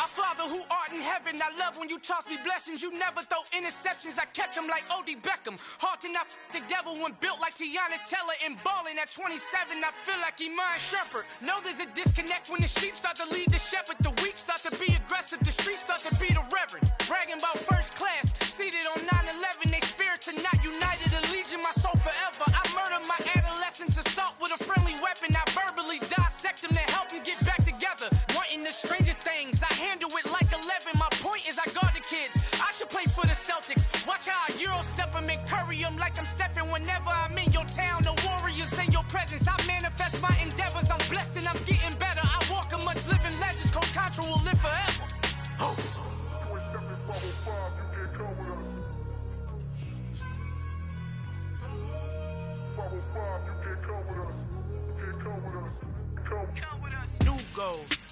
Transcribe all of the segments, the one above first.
Our Father who art in heaven, I love when you toss me blessings. You never throw interceptions, I catch them like O.D. Beckham. Hard to not the devil when built like Tiana Teller and balling at 27. I feel like Iman Shumpert. Know there's a disconnect when the sheep start to lead the shepherd. The weak start to be aggressive, the streets start to be the reverend. Bragging about first class, seated on 9/11. They spirits are not united, a legion, my soul forever. I murdered my adolescence, assault with a friendly weapon. I verbally dissect them to help them get back together. Wanting the stranger things, I handle it like 11. My point is I guard the kids. I should play for the Celtics. Watch how I Euro step them and curry them like I'm stepping. Whenever I'm in your town, the Warriors in your presence. I manifest my endeavors. I'm blessed and I'm getting better. I walk amongst living legends. Coach Contra will live forever. Oh.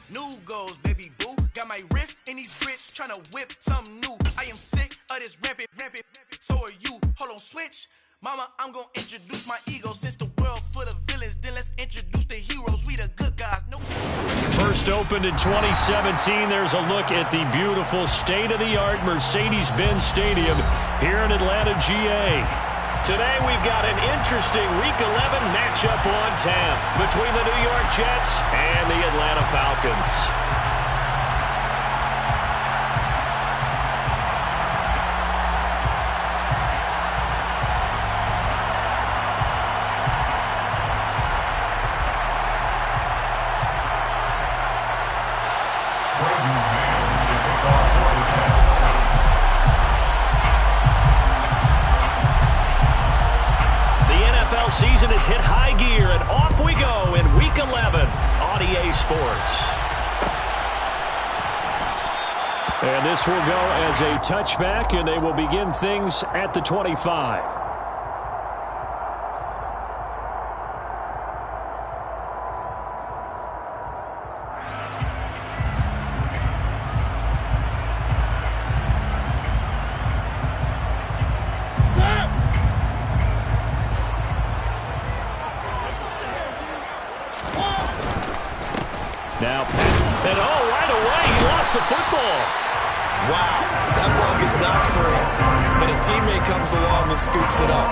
New goals, baby boo. Got my wrist in these grits, tryna whip something new. I am sick of this rampant. So are you. Hold on, switch. Mama, I'm gonna introduce my ego. Since the world full of villains, then let's introduce the heroes. We the good guys. No. First opened in 2017. There's a look at the beautiful state-of-the-art Mercedes-Benz Stadium here in Atlanta, GA. Today we've got an interesting Week 11 matchup on tap between the New York Jets and the Atlanta Falcons. Season has hit high gear, and off we go in Week 11 on EA Sports. And this will go as a touchback, and they will begin things at the 25. Now, and right away, he lost the football. Wow, that ball gets knocked free, but a teammate comes along and scoops it up.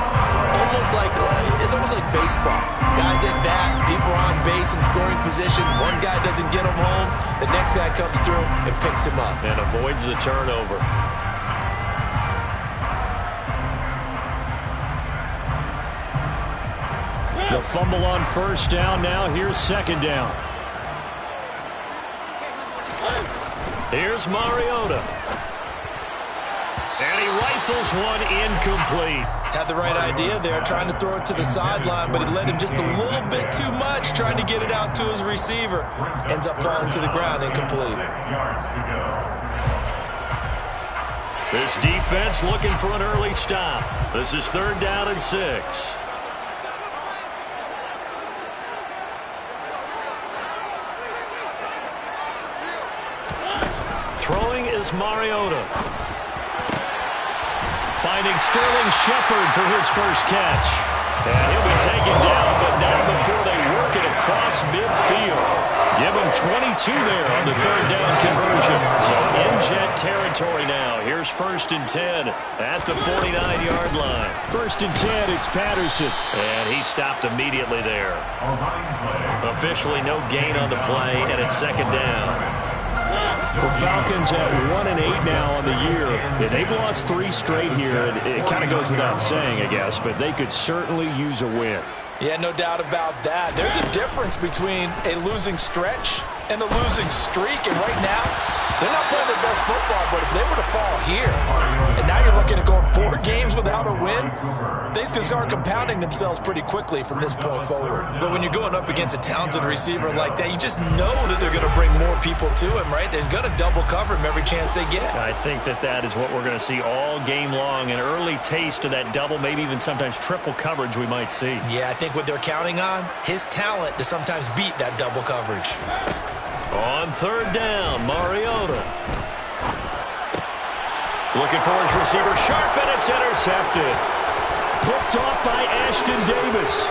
It's almost like baseball. Guys at bat, people are on base in scoring position. One guy doesn't get him home, the next guy comes through and picks him up. And avoids the turnover. The fumble on first down. Now here's second down. Here's Mariota. And he rifles one incomplete. Had the right idea there, trying to throw it to the sideline, but he led him just a little bit too much, trying to get it out to his receiver. Ends up falling to the ground, incomplete. This defense looking for an early stop. This is 3rd down and 6. Throwing is Mariota. Finding Sterling Shepard for his first catch. And he'll be taken down, but not before they work it across midfield. Give him 22 there on the 3rd down conversion. So in Jet territory now. Here's 1st and 10 at the 49-yard line. 1st and 10, it's Patterson. And he stopped immediately there. Officially no gain on the play, and it's 2nd down. The Falcons at 1-8 now on the year. And they've lost 3 straight here. It kind of goes without saying, I guess, but they could certainly use a win. Yeah, no doubt about that. There's a difference between a losing stretch and a losing streak. And right now, they're not playing their best football, but if they were to fall here, and now you're looking at going 4 games without a win, things can start compounding themselves pretty quickly from this point forward. But when you're going up against a talented receiver like that, you just know that they're going to bring more people to him, right? They're going to double cover him every chance they get. I think that is what we're going to see all game long. An early taste of that double, maybe even sometimes triple coverage we might see. Yeah, I think what they're counting on, his talent to sometimes beat that double coverage. On 3rd down, Mariota. Looking for his receiver, sharp, and it's intercepted. Picked off by Ashton Davis.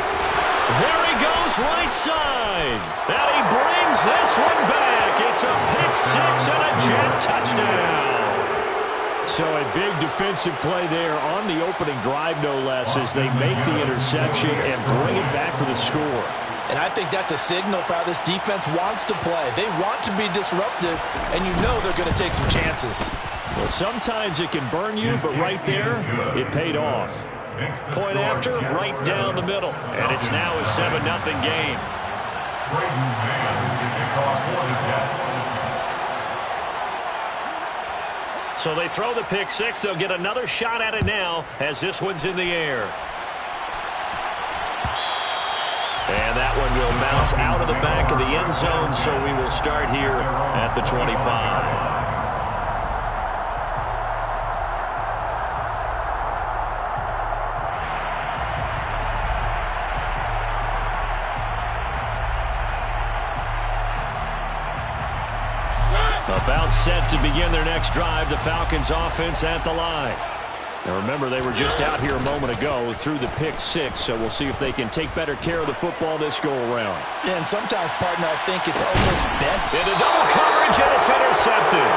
There he goes right side. And he brings this one back. It's a pick six and a Jet touchdown. So a big defensive play there on the opening drive, no less, as they make the interception and bring it back for the score. And I think that's a signal for how this defense wants to play. They want to be disruptive, and you know they're going to take some chances. Well, sometimes it can burn you, but right there, it paid off. Point after, right down the middle. And it's now a 7-0 game. So they throw the pick six. They'll get another shot at it now as this one's in the air. And that one will bounce out of the back of the end zone, so we will start here at the 25. About set to begin their next drive, the Falcons offense at the line. Now remember, they were just out here a moment ago through the pick six, so we'll see if they can take better care of the football this go-around. Yeah, and sometimes, partner, I think it's almost bent. Into double coverage, and it's intercepted.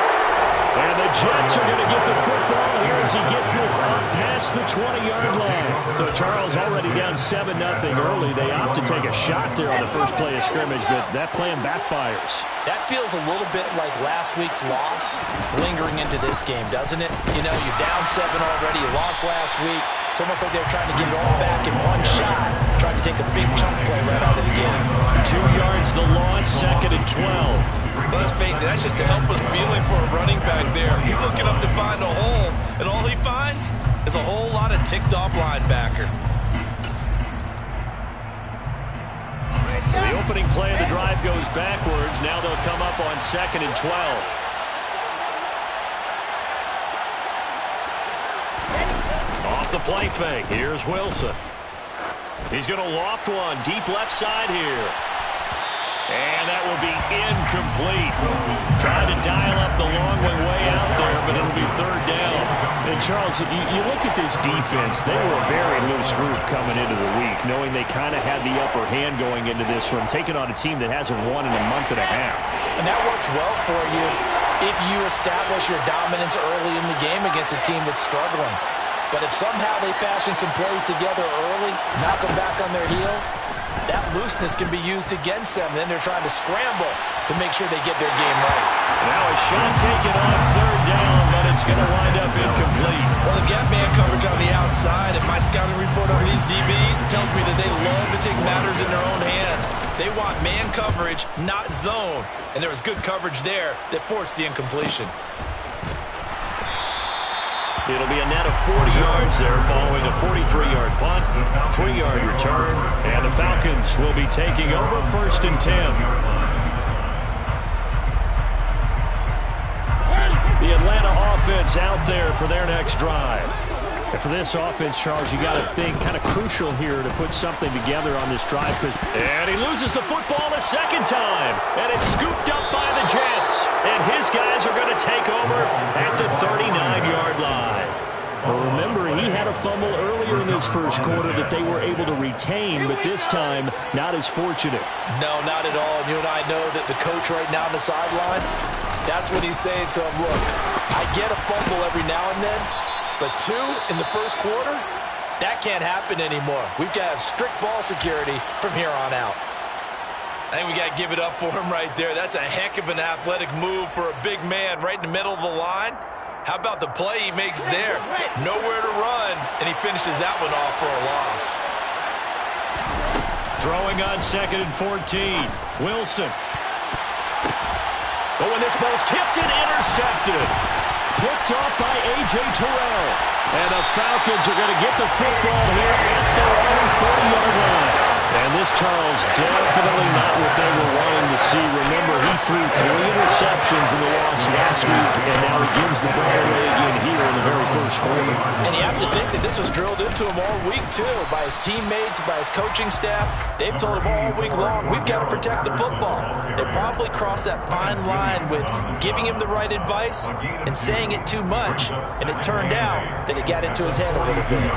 And the Jets are going to get the football here as he gets this up past the 20-yard line. So Charles already down 7-0 early. They opt to take a shot there on the first play of scrimmage, but that plan backfires. That feels a little bit like last week's loss lingering into this game, doesn't it? You know, you're down 7 already. You lost last week. It's almost like they're trying to get it all back in one shot, trying to take a big chunk play right out of the game. 2 yards the loss, 2nd and 12. Let's face it, that's just a helpless feeling for a running back there. He's looking up to find a hole, and all he finds is a whole lot of ticked-off linebacker. The opening play of the drive goes backwards. Now they'll come up on 2nd and 12. Off the play fake. Here's Wilson. He's going to loft one. Deep left side here. And that will be incomplete. Trying to dial up the long way out there, but it'll be 3rd down. And Charles, you look at this defense, they were a very loose group coming into the week, knowing they kind of had the upper hand going into this one, taking on a team that hasn't won in a month and a half. And that works well for you if you establish your dominance early in the game against a team that's struggling. But if somehow they fashion some plays together early, knock them back on their heels, that looseness can be used against them. Then they're trying to scramble to make sure they get their game right. Now a shot taken on 3rd down, but it's going to wind up incomplete. Well, the gap man coverage on the outside, and my scouting report on these DBs tells me that they love to take matters in their own hands. They want man coverage, not zone. And there was good coverage there that forced the incompletion. It'll be a net of 40 yards there following a 43-yard punt, 3-yard return, and the Falcons will be taking over 1st and 10. The Atlanta offense out there for their next drive. And for this offense, Charles, you got to think kind of crucial here to put something together on this drive. And he loses the football a 2nd time. And it's scooped up by the Jets. And his guys are going to take over at the 39-yard line. Well, remember, he had a fumble earlier in this first quarter that they were able to retain, but this time, not as fortunate. No, not at all. And you and I know that the coach right now on the sideline, that's what he's saying to him. Look, I get a fumble every now and then, but 2 in the first quarter, that can't happen anymore. We've got to have strict ball security from here on out. I think we got to give it up for him right there. That's a heck of an athletic move for a big man right in the middle of the line. How about the play he makes there? Nowhere to run, and he finishes that one off for a loss. Throwing on 2nd and 14. Wilson. But when this ball's tipped and intercepted. Picked off by A.J. Terrell. And the Falcons are going to get the football here at their own 40-yard line. And this, Charles, definitely not what they were wanting to see. Remember, he threw 3 interceptions in the loss last week, and now he gives the ball away again here in the very first quarter. And you have to think that this was drilled into him all week, too, by his teammates, by his coaching staff. They've told him all week long, we've got to protect the football. They probably crossed that fine line with giving him the right advice and saying it too much, and it turned out that it got into his head a little bit.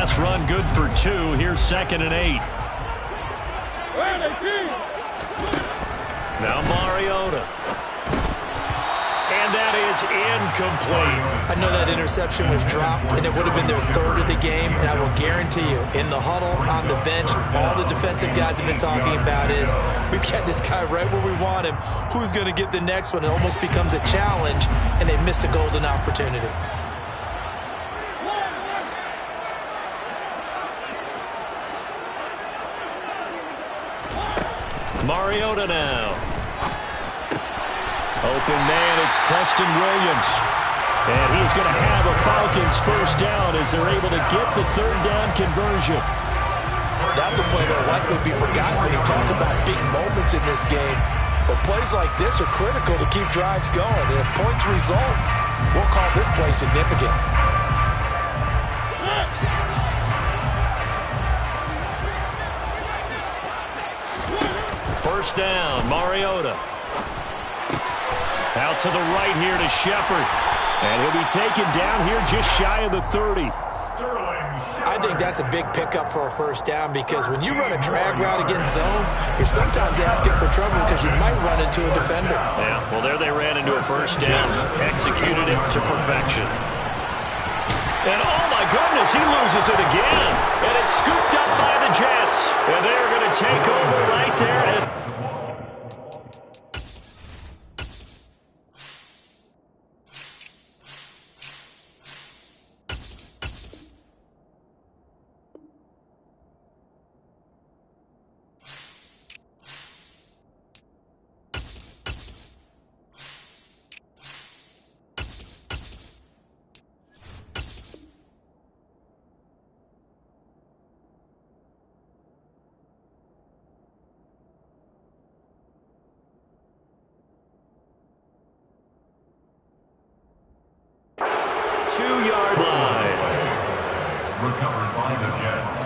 Pass run good for 2. Here's 2nd and 8. Now Mariota. And that is incomplete. I know that interception was dropped, and it would have been their 3rd of the game, and I will guarantee you, in the huddle, on the bench, all the defensive guys have been talking about is, we've got this guy right where we want him. Who's going to get the next one? It almost becomes a challenge, and they missed a golden opportunity. Mariota now. Open man, it's Preston Williams. And he's going to have a Falcons first down as they're able to get the 3rd down conversion. That's a play that will likely be forgotten when you talk about big moments in this game. But plays like this are critical to keep drives going. And if points result, we'll call this play significant. First down, Mariota. Out to the right here to Shepard. And he'll be taken down here just shy of the 30. I think that's a big pickup for a first down because when you run a drag route against zone, you're sometimes asking for trouble because you might run into a defender. Yeah, well, there they ran into a first down. Executed it to perfection. And oh my goodness, he loses it again. And it's scooped up by the Jets. And they're going to take over right there. And 2-yard line. Recovered by the Jets.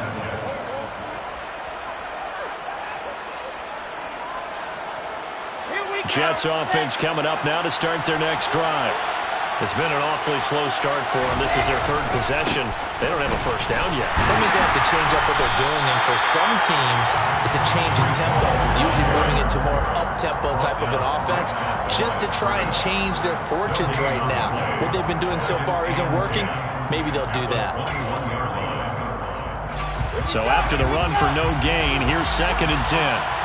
Jets offense coming up now to start their next drive. It's been an awfully slow start for them. This is their 3rd possession. They don't have a first down yet. That means they have to change up what they're doing, and for some teams, it's a change in tempo, usually moving it to more up-tempo type of an offense, just to try and change their fortunes right now. What they've been doing so far isn't working. Maybe they'll do that. So after the run for no gain, here's 2nd and 10.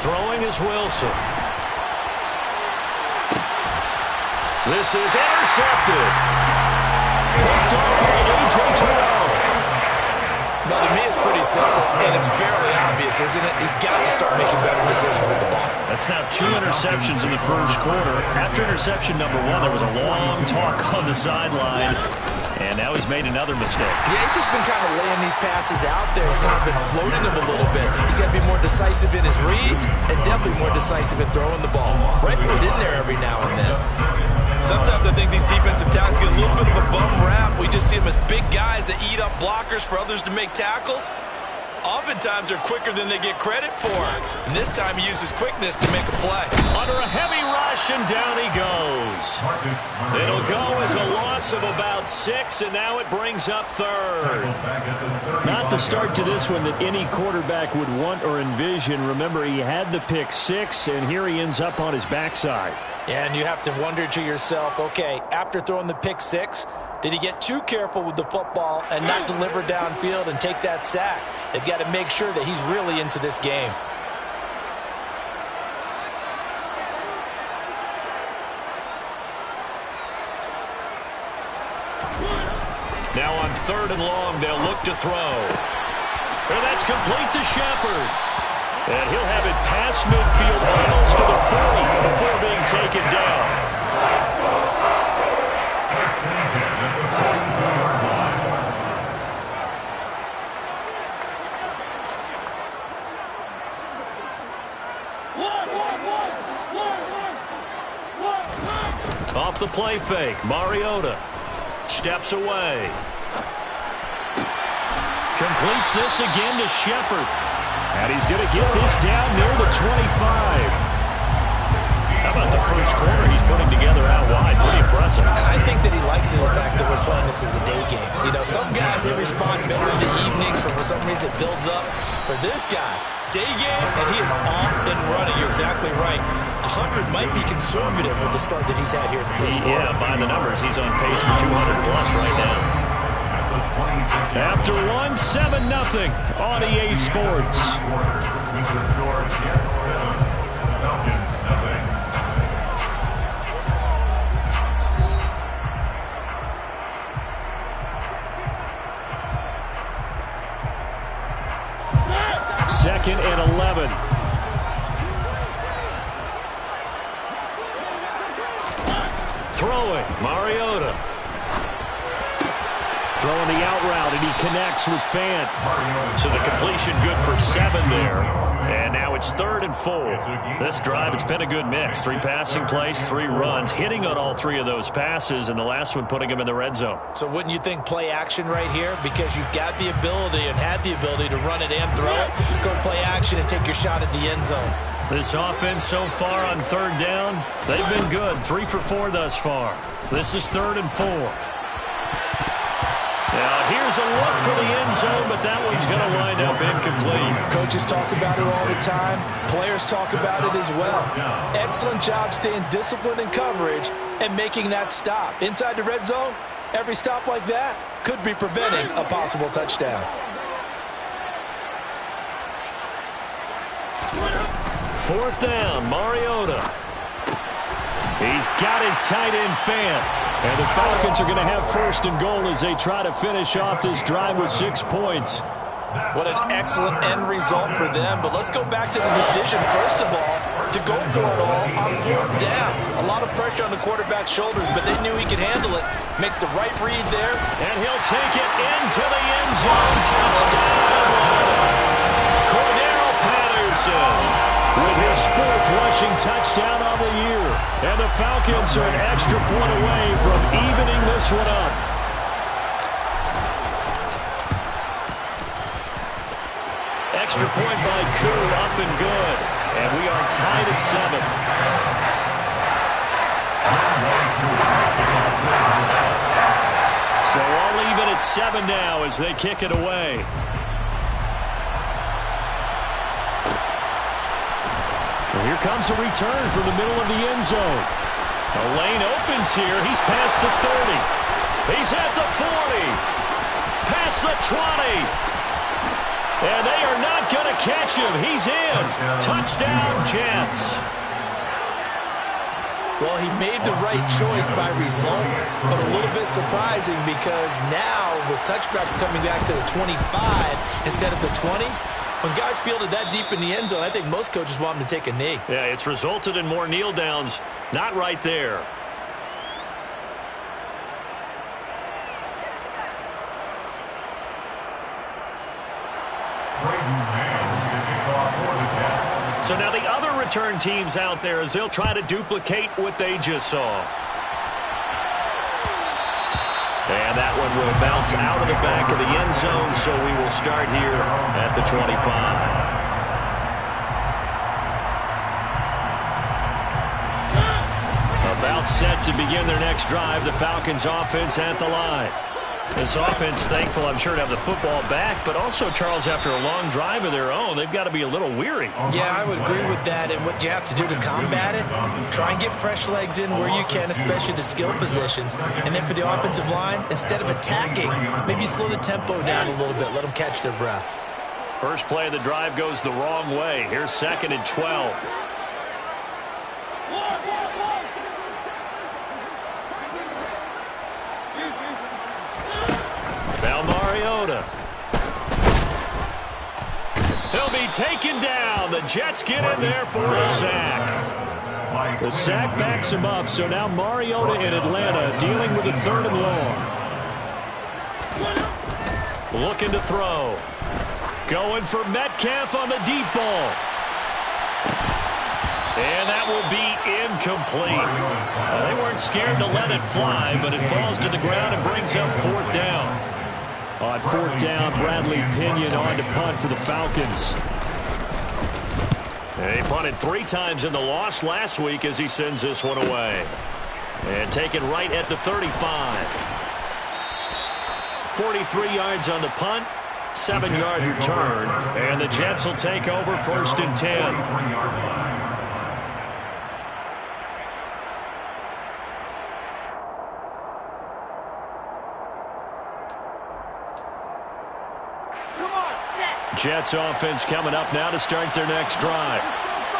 Throwing is Wilson. This is intercepted. Picked up by A.J. Terrell. Now, to me, it's pretty simple, and it's fairly obvious, isn't it? He's got to start making better decisions with the ball. That's now 2 interceptions in the first quarter. After interception number 1, there was a long talk on the sideline. And now he's made another mistake. Yeah, he's just been kind of laying these passes out there. He's kind of been floating them a little bit. He's got to be more decisive in his reads and definitely more decisive in throwing the ball. Rifle it in there every now and then. Sometimes I think these defensive tackles get a little bit of a bum rap. We just see them as big guys that eat up blockers for others to make tackles. Oftentimes they're quicker than they get credit for. And this time he uses quickness to make a play. Under a heavy rush, and down he goes. It'll go as a loss of about 6, and now it brings up 3rd. Not the start to this one that any quarterback would want or envision. Remember, he had the pick 6, and here he ends up on his backside. Yeah, and you have to wonder to yourself, okay, after throwing the pick 6, did he get too careful with the football and not deliver downfield and take that sack? They've got to make sure that he's really into this game. Now on 3rd and long, they'll look to throw. And that's complete to Shepard. And he'll have it past midfield almost to the 40 before being taken down. Off the play fake, Mariota steps away. Completes this again to Shepard. And he's going to get this down near the 25. How about the first corner he's putting together out wide? Pretty impressive. I think that he likes the fact that we're playing this as a day game. You know, some guys, they respond better in the evenings. For some reason, it builds up. For this guy, day game, and he is off and running. You're exactly right. 100 might be conservative with the start that he's had here in the first quarter. Yeah, by the numbers, he's on pace for 200-plus right now. After 1, 7-0 on EA Sports. With the score, Jets 7, Falcons nothing. Second and 11. Throwing, Mariota. Throwing the out route, and he connects with Fant. So the completion good for 7 there. And now it's 3rd and 4. This drive, it's been a good mix. 3 passing plays, 3 runs, hitting on all 3 of those passes, and the last one putting him in the red zone. So wouldn't you think play action right here? Because you've got the ability and had the ability to run it and throw it. Go play action and take your shot at the end zone. This offense so far on 3rd down, they've been good. 3 for 4 thus far. This is 3rd and 4. Now, here's a look for the end zone, but that one's going to wind up incomplete. Coaches talk about it all the time. Players talk about it as well. Excellent job staying disciplined in coverage and making that stop. Inside the red zone, every stop like that could be preventing a possible touchdown. 4th down, Mariota. He's got his tight end Fant. And the Falcons are going to have 1st and goal as they try to finish off this drive with 6 points. What an excellent end result for them. But let's go back to the decision, first of all, to go for it all on 4th down. A lot of pressure on the quarterback's shoulders, but they knew he could handle it. Makes the right read there. And he'll take it into the end zone. Touchdown. Cordero Patterson with his 4th rushing touchdown on the year. And the Falcons are an extra point away from evening this one up. Extra point by Koo, up and good. And we are tied at 7. So all even at 7 now as they kick it away. Here comes a return from the middle of the end zone. A lane opens here. He's past the 30. He's at the 40. Past the 20. And they are not going to catch him. He's in. Touchdown, Jets. Well, he made the right choice by result, but a little bit surprising because now with touchbacks coming back to the 25 instead of the 20, when guys fielded that deep in the end zone, I think most coaches want him to take a knee. Yeah, it's resulted in more kneel downs. Not right there. So now the other return teams out there as they'll try to duplicate what they just saw. And that one will bounce out of the back of the end zone, so we will start here at the 25. About set to begin their next drive, the Falcons offense at the line. This offense thankful, I'm sure, to have the football back, but also, Charles, after a long drive of their own, they've got to be a little weary. Yeah, I would agree with that, and what you have to do to combat it, try and get fresh legs in where you can, especially the skill positions. And then for the offensive line, instead of attacking, maybe slow the tempo down a little bit, let them catch their breath. First play of the drive goes the wrong way. Here's 2nd and 12. Now Mariota. He'll be taken down. The Jets get in there for a sack. The sack backs him up, so now Mariota in Atlanta dealing with a 3rd and long. Looking to throw. Going for Metcalf on the deep ball. And that will be incomplete. They weren't scared to let it fly, but it falls to the ground and brings up 4th down. On 4th down, Bradley Pinion on to punt for the Falcons. He punted 3 times in the loss last week as he sends this one away. And taken right at the 35. 43 yards on the punt, 7-yard return, and the Jets will take over 1st and 10. Jets offense coming up now to start their next drive.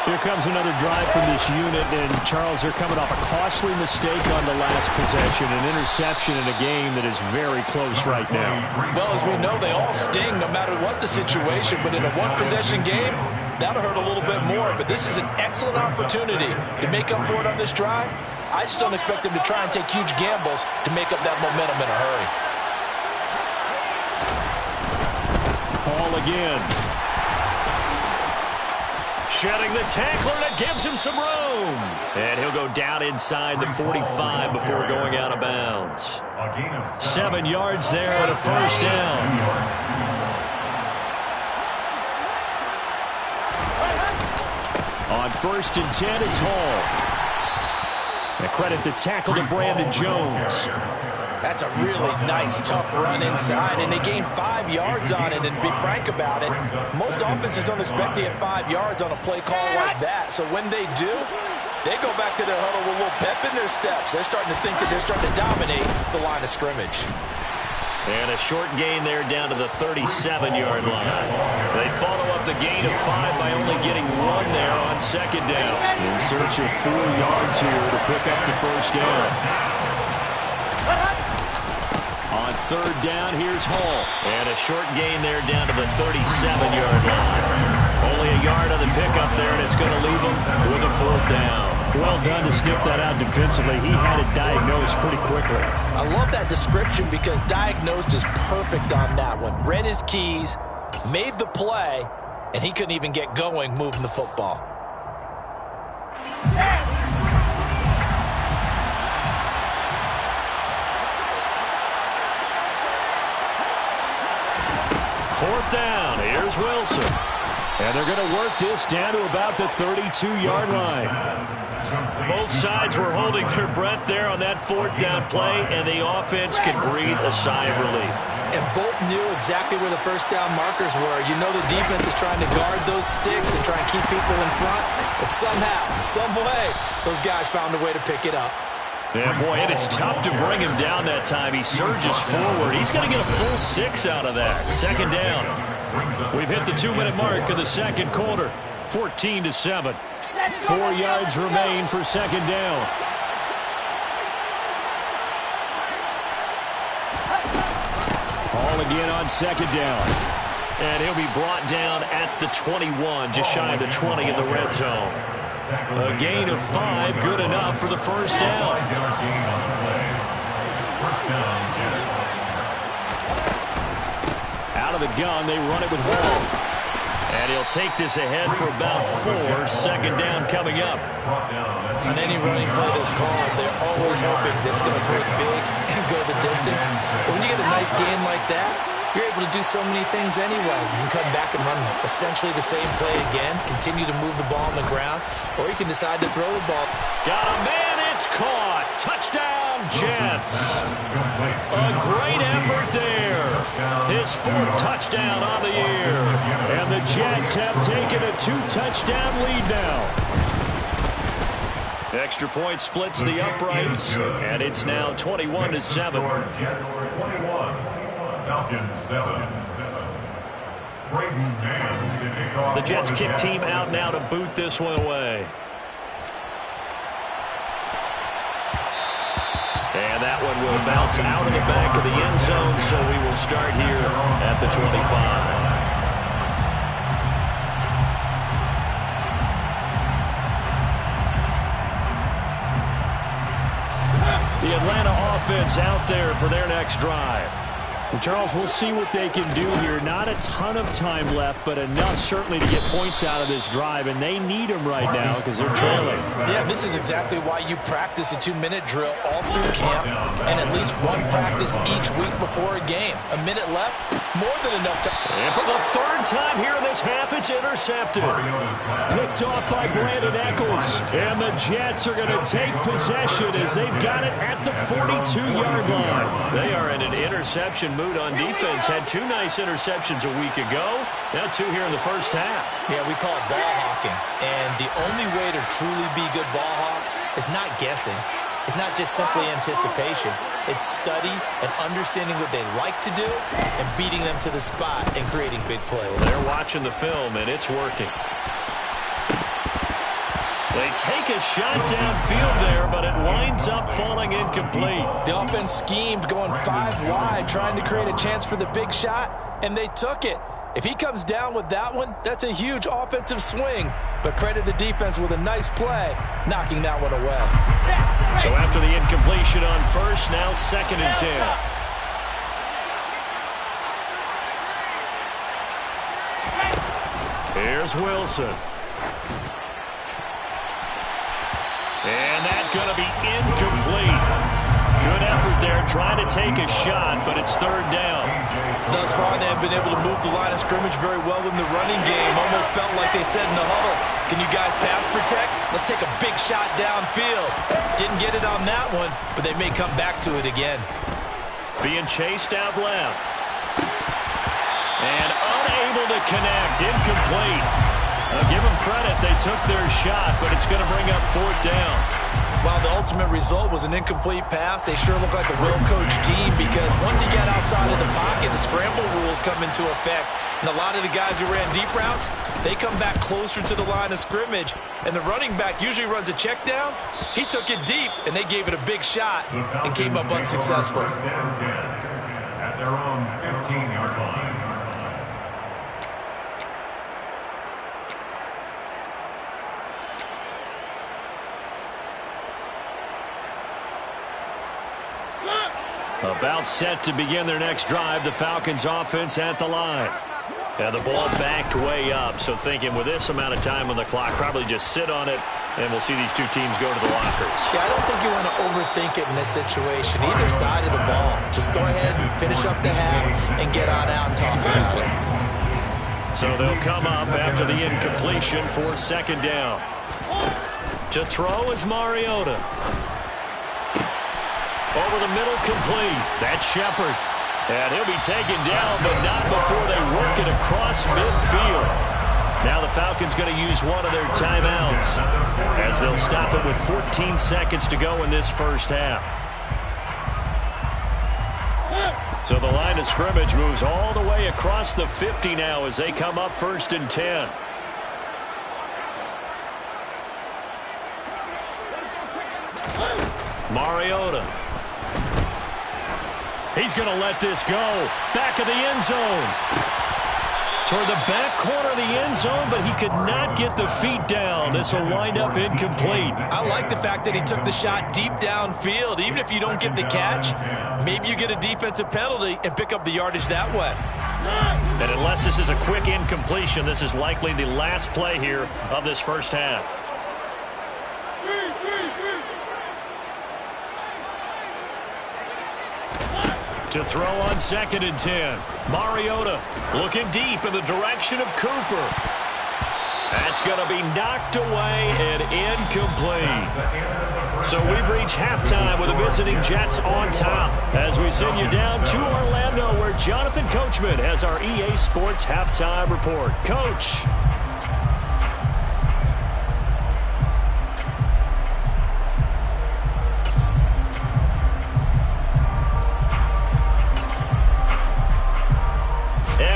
Here comes another drive from this unit, and Charles, they're coming off a costly mistake on the last possession, an interception in a game that is very close right now. Well, as we know, they all sting no matter what the situation, but in a one-possession game, that'll hurt a little bit more. But this is an excellent opportunity to make up for it on this drive. I just don't expect them to try and take huge gambles to make up that momentum in a hurry. Ball again. Shedding the tackler, and it gives him some room. And he'll go down inside the 45 before going out of bounds. 7 yards there and a 1st down. On 1st and 10, it's Hall. And credit the tackle to Brandon Jones. That's a really nice, tough run inside, and they gained 5 yards on it. And to be frank about it, most offenses don't expect to get 5 yards on a play call like that. So when they do, they go back to their huddle with a little pep in their steps. They're starting to think that they're starting to dominate the line of scrimmage. And a short gain there down to the 37-yard line. They follow up the gain of 5 by only getting 1 there on 2nd down. In search of 4 yards here to pick up the 1st down. On 3rd down, here's Hall. And a short gain there down to the 37-yard line. Only a yard on the pickup there, and it's going to leave him with a 4th down. Well done to sniff that out defensively. He had it diagnosed pretty quickly. I love that description because diagnosed is perfect on that one. Read his keys, made the play, and he couldn't even get going moving the football. Fourth down. Here's Wilson. And they're going to work this down to about the 32-yard line. Both sides were holding their breath there on that 4th down play, and the offense can breathe a sigh of relief. And both knew exactly where the 1st down markers were. You know the defense is trying to guard those sticks and try and keep people in front. But somehow, some way, those guys found a way to pick it up. Yeah, boy, and it's tough to bring him down that time. He surges forward. He's going to get a full 6 out of that. 2nd down. We've hit the 2-minute mark of the 2nd quarter. 14-7. 4 yards remain for 2nd down. Ball again on 2nd down. And he'll be brought down at the 21, just shy of the 20 in the red zone. A gain of 5, good enough for the 1st down. Out of the gun, they run it with Hall. And he'll take this ahead for about 4. 2nd down coming up. On any running play that's called, they're always hoping that it's going to break big and go the distance. But when you get a nice game like that, you're able to do so many things anyway. You can come back and run essentially the same play again, continue to move the ball on the ground, or you can decide to throw the ball. Got a man, it's caught. Touchdown, Jets. A great effort there. His 4th touchdown on the year. And the Jets have taken a 2-touchdown lead now. Extra point splits the uprights, and it's now 21-7. Jets 21. Falcons 7. The Jets kick team out now to boot this one away. And that one will bounce out of the back of the end zone, so we will start here at the 25. The Atlanta offense out there for their next drive. And Charles, we'll see what they can do here. Not a ton of time left, but enough certainly to get points out of this drive, and they need them right now because they're trailing. Yeah, this is exactly why you practice a 2-minute drill all through camp and at least one practice each week before a game. A minute left, More than enough time. And for the third time here in this half, it's intercepted. Picked off by Brandon Echols. And the Jets are going to take possession as they've got it at the 42-yard line. They are in an interception mood on defense. Had 2 nice interceptions a week ago. Now 2 here in the first half. Yeah, we call it ball hawking. And the only way to truly be good ball hawks is not guessing. It's not just simply anticipation. It's study and understanding what they like to do and beating them to the spot and creating big plays. They're watching the film, and it's working. They take a shot downfield there, but it winds up falling incomplete. The offense schemed going 5 wide, trying to create a chance for the big shot, and they took it. If he comes down with that one, that's a huge offensive swing. But credit the defense with a nice play, knocking that one away. So after the incompletion on first, now 2nd and 10. Here's Wilson. And that's going to be incomplete. Good effort there, trying to take a shot, but it's 3rd down. Thus far, they have been able to move the line of scrimmage very well in the running game. Almost felt like they said in the huddle, can you guys pass protect? Let's take a big shot downfield. Didn't get it on that one, but they may come back to it again. Being chased out left. And unable to connect, incomplete. Give them credit, they took their shot, but it's going to bring up 4th down. While the ultimate result was an incomplete pass, they sure look like a well-coached team because once he got outside of the pocket, the scramble rules come into effect. And a lot of the guys who ran deep routes, they come back closer to the line of scrimmage. And the running back usually runs a check down. He took it deep, and they gave it a big shot and came up unsuccessful. At their own 15-yard line. About set to begin their next drive, the Falcons offense at the line. And the ball backed way up, so thinking with this amount of time on the clock, probably just sit on it, and we'll see these 2 teams go to the lockers. Yeah, I don't think you want to overthink it in this situation. Either side of the ball. Just go ahead and finish up the half and get on out and talk about it. So they'll come up after the incompletion for 2nd down. To throw is Mariota. Over the middle, complete. That's Shepard. And he'll be taken down, but not before they work it across midfield. Now the Falcons going to use one of their timeouts as they'll stop it with 14 seconds to go in this first half. So the line of scrimmage moves all the way across the 50 now as they come up 1st and 10. Mariota. He's going to let this go. Back of the end zone. Toward the back corner of the end zone, but he could not get the feet down. This will wind up incomplete. I like the fact that he took the shot deep downfield. Even if you don't get the catch, maybe you get a defensive penalty and pick up the yardage that way. And unless this is a quick incompletion, this is likely the last play here of this first half. To throw on 2nd and 10. Mariota looking deep in the direction of Cooper. That's going to be knocked away and incomplete. So we've reached halftime with the visiting Jets on top as we send you down to Orlando where Jonathan Coachman has our EA Sports halftime report. Coach.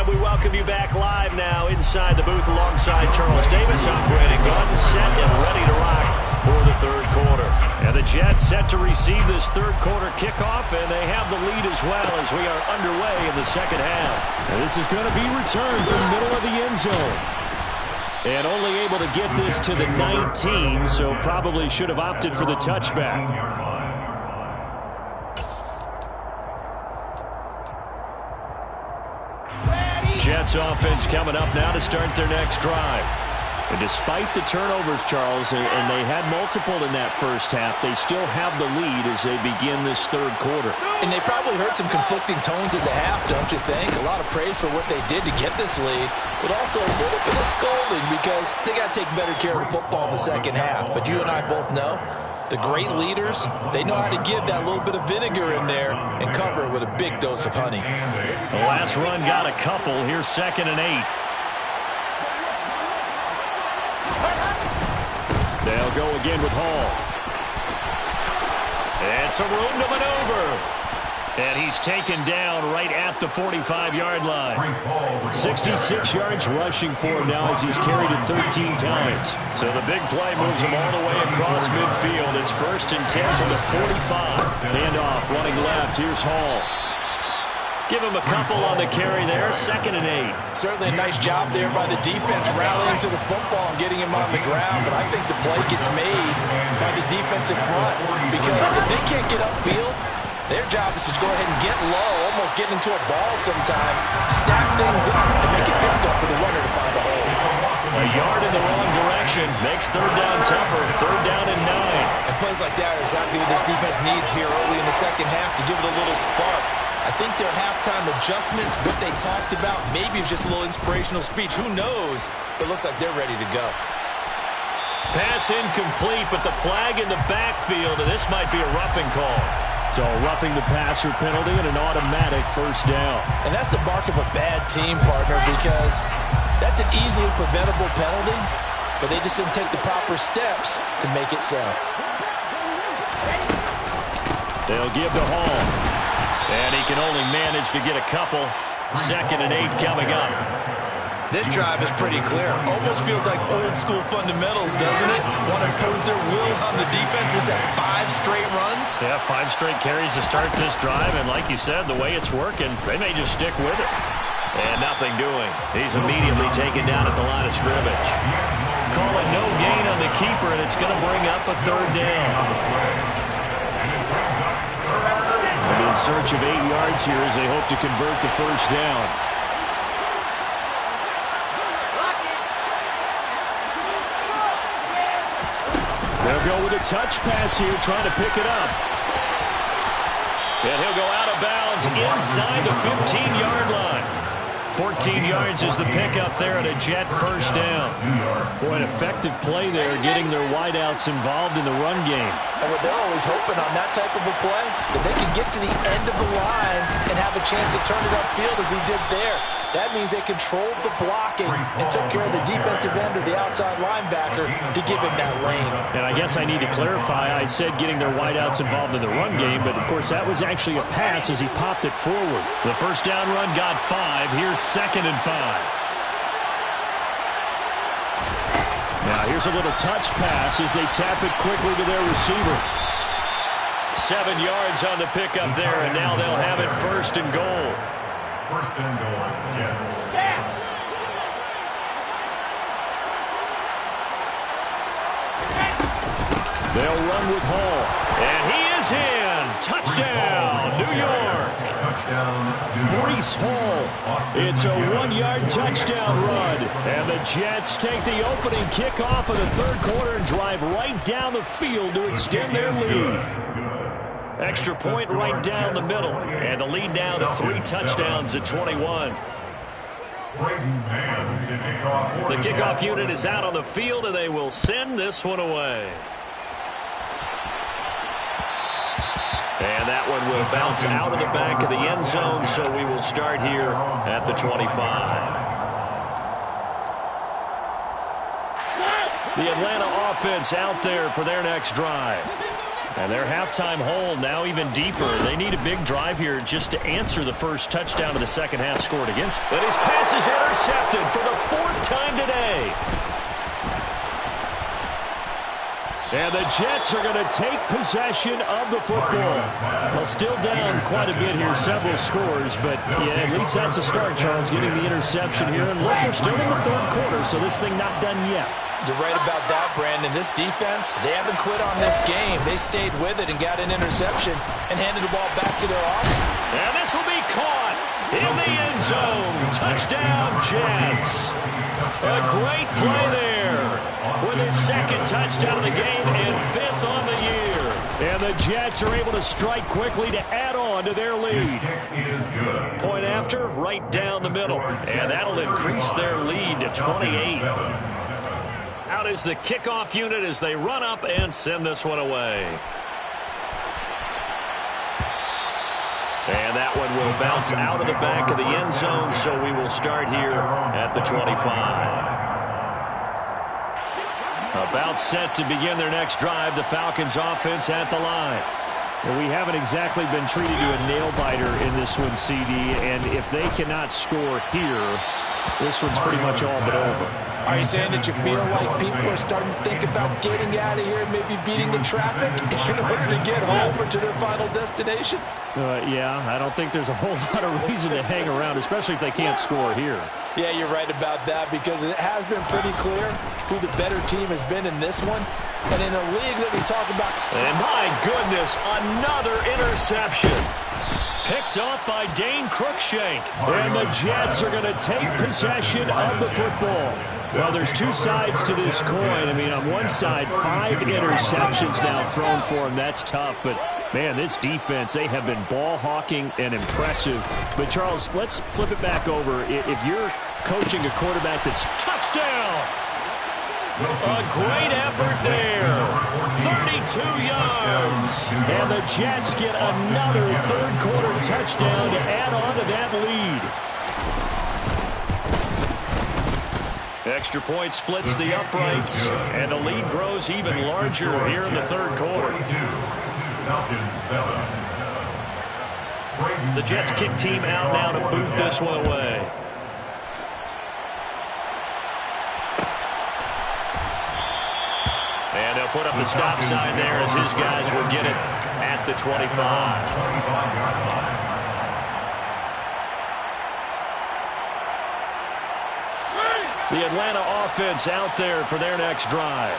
We welcome you back live now inside the booth alongside Charles Davis. I'm Brandon Gunn, set and ready to rock for the 3rd quarter. And the Jets set to receive this 3rd quarter kickoff, and they have the lead as well as we are underway in the 2nd half. And this is going to be returned from the middle of the end zone. And only able to get this to the 19, so probably should have opted for the touchback. Jets offense coming up now to start their next drive. And despite the turnovers, Charles, and they had multiple in that first half, they still have the lead as they begin this third quarter. And they probably heard some conflicting tones in the half, don't you think? A lot of praise for what they did to get this lead, but also a little bit of scolding because they got to take better care of the football in the second half. But you and I both know the great leaders, they know how to give that little bit of vinegar in there and cover it with a big dose of honey. The last run got a couple. Here's 2nd and 8. They'll go again with Hall. And some room to maneuver. And he's taken down right at the 45-yard line. 66 yards rushing for him now as he's carried it 13 times. So the big play moves him all the way across midfield. It's 1st and 10 from the 45. Handoff running left. Here's Hall. Give him a couple on the carry there. 2nd and 8. Certainly a nice job there by the defense rallying to the football and getting him on the ground, but I think the play gets made by the defensive front because if they can't get upfield, their job is to go ahead and get low, almost get into a ball sometimes, stack things up, and make it difficult for the runner to find a hole. A yard in the wrong direction makes 3rd down tougher. 3rd down and 9. And plays like that are exactly what this defense needs here early in the second half to give it a little spark. I think their halftime adjustments, what they talked about, maybe it's just a little inspirational speech. Who knows? But it looks like they're ready to go. Pass incomplete, but the flag in the backfield, and this might be a roughing call. So roughing the passer penalty and an automatic 1st down. And that's the mark of a bad team, partner, because that's an easily preventable penalty, but they just didn't take the proper steps to make it so. They'll give to Hall. And he can only manage to get a couple. 2nd and 8 coming up. This drive is pretty clear. Almost feels like old school fundamentals, doesn't it? Want to impose their will on the defense. Was that 5 straight runs? Yeah, 5 straight carries to start this drive. And like you said, the way it's working, they may just stick with it. And nothing doing. He's immediately taken down at the line of scrimmage. Call it no gain on the keeper, and it's going to bring up a 3rd down. In search of 8 yards here as they hope to convert the 1st down. They'll go with a touch pass here, trying to pick it up. And he'll go out of bounds inside the 15-yard line. 14 yards is the pickup there at a Jet 1st down. Boy, an effective play there, getting their wideouts involved in the run game. And what they're always hoping on that type of a play, that they can get to the end of the line and have a chance to turn it upfield as he did there. That means they controlled the blocking and took care of the defensive end or the outside linebacker to give him that lane. And I guess I need to clarify, I said getting their wideouts involved in the run game, but of course that was actually a pass as he popped it forward. The 1st down run got 5. Here's 2nd and 5. Now here's a little touch pass as they tap it quickly to their receiver. 7 yards on the pickup there, and now they'll have it 1st and goal. 1st and goal, Jets. They'll run with Hall. And he is in. Touchdown, New York. Breece Hall. It's a 1-yard touchdown run. And the Jets take the opening kickoff of the 3rd quarter and drive right down the field to extend their lead. Extra point right down the middle. And the lead now to 3 touchdowns at 21. The kickoff unit is out on the field, and they will send this one away. And that one will bounce out of the back of the end zone, so we will start here at the 25. The Atlanta offense out there for their next drive. And their halftime hole now even deeper. They need a big drive here just to answer the first touchdown of the second half scored against. But his pass is intercepted for the 4th time today. And the Jets are going to take possession of the football. Well, still down quite a bit here, several scores, but yeah, at least that's a start, Charles, getting the interception here. And look, we're still in the 3rd quarter, so this thing not done yet. You're right about that, Brandon. This defense, they haven't quit on this game. They stayed with it and got an interception and handed the ball back to their offense. And this will be caught in the end zone. Touchdown, Jets. A great play there second touchdown of the game and 5th on the year. And the Jets are able to strike quickly to add on to their lead. Point after, right down the middle. And that'll increase their lead to 28. Out is the kickoff unit as they run up and send this one away. And that one will bounce out of the back of the end zone, so we will start here at the 25. About set to begin their next drive, the Falcons offense at the line. And we haven't exactly been treated to a nail-biter in this one, CD, and if they cannot score here, this one's pretty much all but over. Are you saying that you feel like people are starting to think about getting out of here and maybe beating the traffic in order to get home or to their final destination? Yeah, I don't think there's a whole lot of reason to hang around, especially if they can't score here. Yeah, you're right about that because it has been pretty clear who the better team has been in this one. And in a league that we talk about. And my goodness, another interception. Picked off by Dane Cruikshank. And the Jets are going to take possession of the football. Well, there's two sides to this coin. I mean, on one side, 5 interceptions now thrown for him. That's tough. But, man, this defense, they have been ball hawking and impressive. But, Charles, let's flip it back over. If you're coaching a quarterback that's touchdown, a great effort there. 32 yards. And the Jets get another third-quarter touchdown to add on to that lead. Extra point splits the uprights, and the lead grows even larger here in the third quarter. The Jets kick team out now to boot this one away. And they'll put up the stop sign there as his guys will get it at the 25. The Atlanta offense out there for their next drive.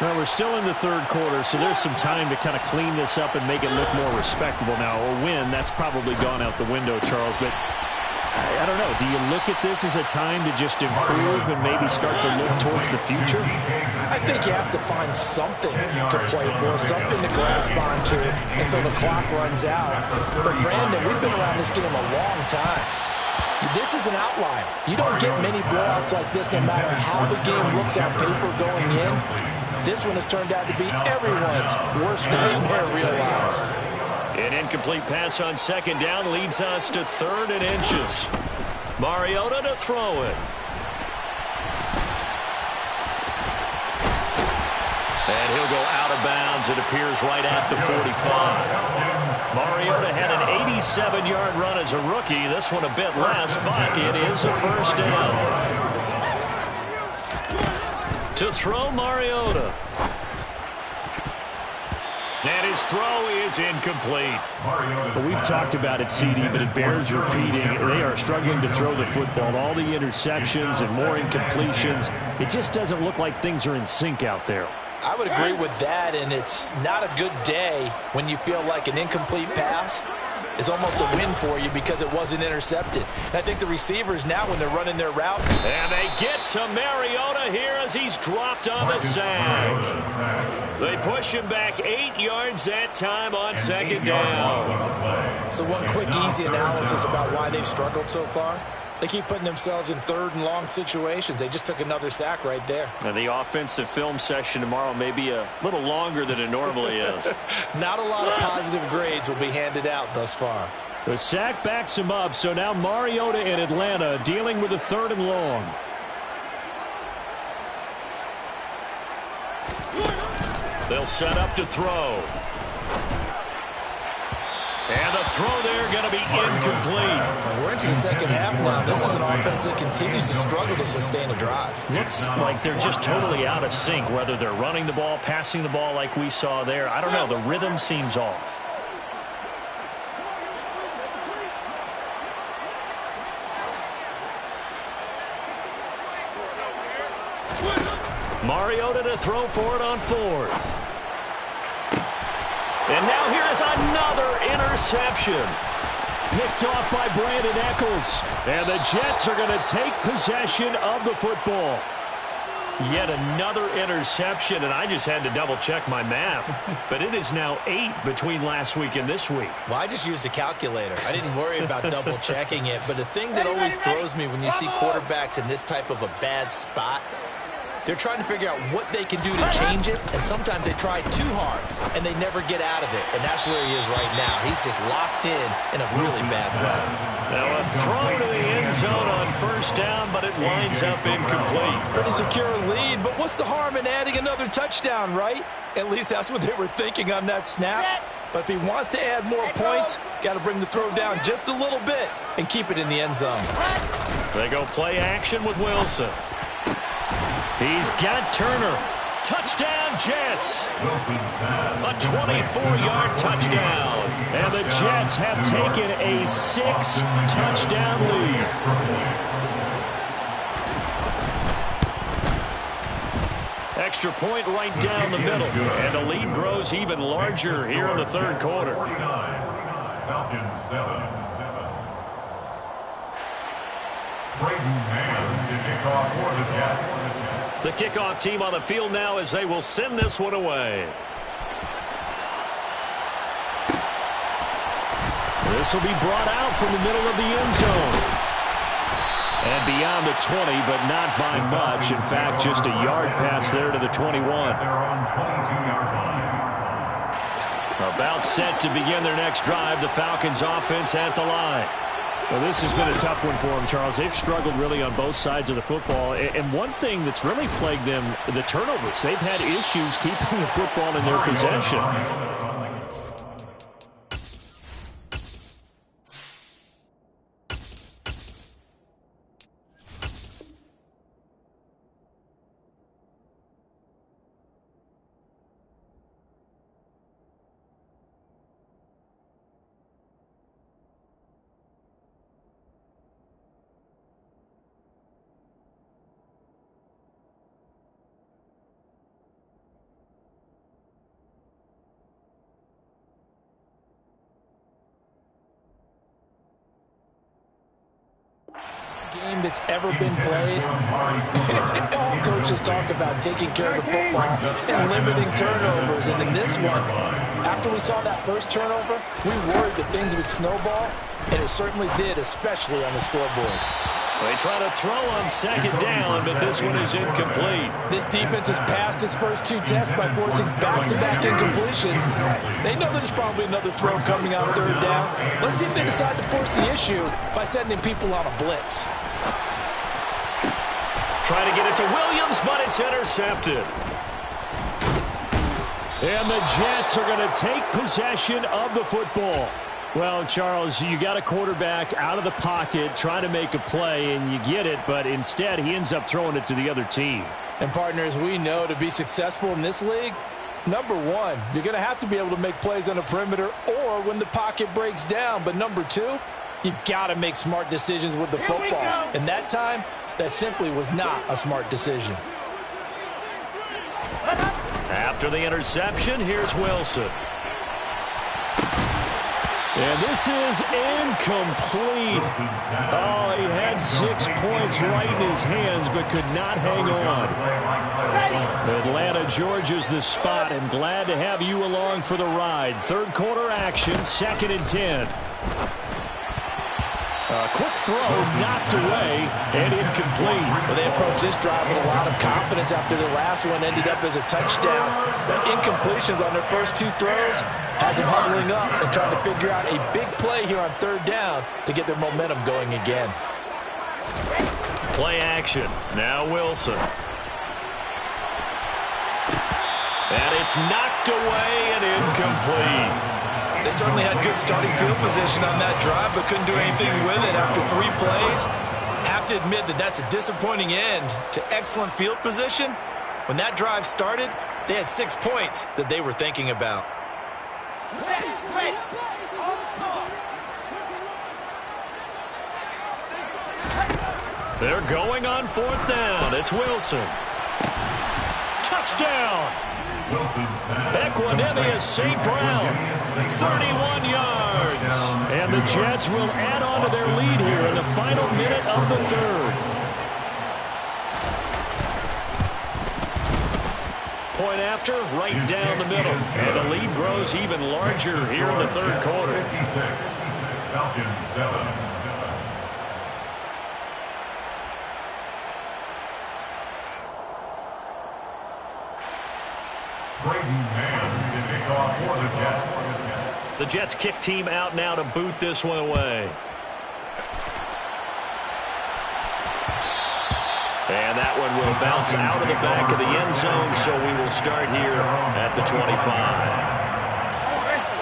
Well, we're still in the third quarter, so there's some time to kind of clean this up and make it look more respectable now. A win, that's probably gone out the window, Charles, but I don't know. Do you look at this as a time to just improve and maybe start to look towards the future? I think you have to find something to play for, something to grasp onto until the clock runs out. But, Brandon, we've been around this game a long time. This is an outlier. You don't get many blowouts like this no matter how the game looks on paper going in. This one has turned out to be everyone's worst nightmare realized. An incomplete pass on second down leads us to 3rd and inches. Mariota to throw it. And he'll go out of bounds. It appears right at the 45. Mariota had an 87-yard run as a rookie. This one a bit less, but it is a first down. To throw Mariota. And his throw is incomplete. Well, we've talked about it, CD, but it bears repeating. They are struggling to throw the football. All the interceptions and more incompletions. It just doesn't look like things are in sync out there. I would agree with that, and it's not a good day when you feel like an incomplete pass is almost a win for you because it wasn't intercepted. And I think the receivers now, when they're running their route. And they get to Mariota here as he's dropped on the sack. They push him back 8 yards that time on second down. So one quick, easy analysis about why they've struggled so far. They keep putting themselves in 3rd and long situations. They just took another sack right there. And the offensive film session tomorrow may be a little longer than it normally is. Not a lot of positive grades will be handed out thus far. The sack backs him up, so now Mariota in Atlanta dealing with a 3rd and long. They'll set up to throw. And the throw there going to be incomplete. We're into the second half now. This is an offense that continues to struggle to sustain a drive. Looks like they're just totally out of sync, whether they're running the ball, passing the ball like we saw there. I don't know. The rhythm seems off. Mariota to throw for it on 4th. And now here is another interception. Picked off by Brandon Echols. And the Jets are going to take possession of the football. Yet another interception, and I just had to double-check my math. But it is now 8 between last week and this week. Well, I just used a calculator. I didn't worry about double-checking it. But the thing that always throws me when you see quarterbacks in this type of a bad spot, they're trying to figure out what they can do to change it, and sometimes they try too hard, and they never get out of it. And that's where he is right now. He's just locked in a really bad way. Now a throw to the end zone on first down, but it winds up incomplete. Pretty secure lead, but what's the harm in adding another touchdown, right? At least that's what they were thinking on that snap. But if he wants to add more points, got to bring the throw down just a little bit and keep it in the end zone. They go play action with Wilson. He's got Turner. Touchdown, Jets. A 24-yard touchdown. And the Jets have taken a 6-touchdown lead. Extra point right down the middle. And the lead grows even larger here in the third quarter. Falcons 7. Brayden Mann to kick off for the Jets. The kickoff team on the field now as they will send this one away. This will be brought out from the middle of the end zone. And beyond the 20, but not by much. In fact, just a yard pass there to the 21. They're on 22-yard line. About set to begin their next drive. The Falcons offense at the line. Well, this has been a tough one for them, Charles. They've struggled really on both sides of the football. And one thing that's really plagued them, the turnovers. They've had issues keeping the football in their possession. Game that's ever been played. All coaches talk about taking care of the football and limiting turnovers. And in this one, after we saw that first turnover, we worried that things would snowball, and it certainly did, especially on the scoreboard. They try to throw on second down, but this one is incomplete. This defense has passed its first 2 tests by forcing back-to-back incompletions. They know there's probably another throw coming on third down. Let's see if they decide to force the issue by sending people on a blitz. Try to get it to Williams, but it's intercepted. And the Jets are going to take possession of the football. Well, Charles, you got a quarterback out of the pocket trying to make a play, and you get it, but instead he ends up throwing it to the other team. And partners, we know to be successful in this league, number one, you're going to have to be able to make plays on the perimeter or when the pocket breaks down. But number two, you've got to make smart decisions with the football. And that time, that simply was not a smart decision. After the interception, here's Wilson. And this is incomplete. Oh, he had 6 points right in his hands, but could not hang on. Atlanta, Georgia's the spot, and glad to have you along for the ride. Third quarter action, 2nd and 10. Quick throw, knocked away, and incomplete. Well, they approached this drive with a lot of confidence after the last one ended up as a touchdown. But incompletions on their first 2 throws has them huddling up and trying to figure out a big play here on third down to get their momentum going again. Play action. Now Wilson. And it's knocked away and incomplete. They certainly had good starting field position on that drive, but couldn't do anything with it after 3 plays. Have to admit that that's a disappointing end to excellent field position. When that drive started, they had 6 points that they were thinking about. They're going on 4th down. It's Wilson. Touchdown! Equanimous St. Brown, 31 yards. And the Jets will add on to their lead here in the final minute of the third. point after, right down the middle. And the lead grows even larger here in the third quarter. 56, Falcons 7. The Jets kick team out now to boot this one away. And that one will bounce out of the back of the end zone, so we will start here at the 25.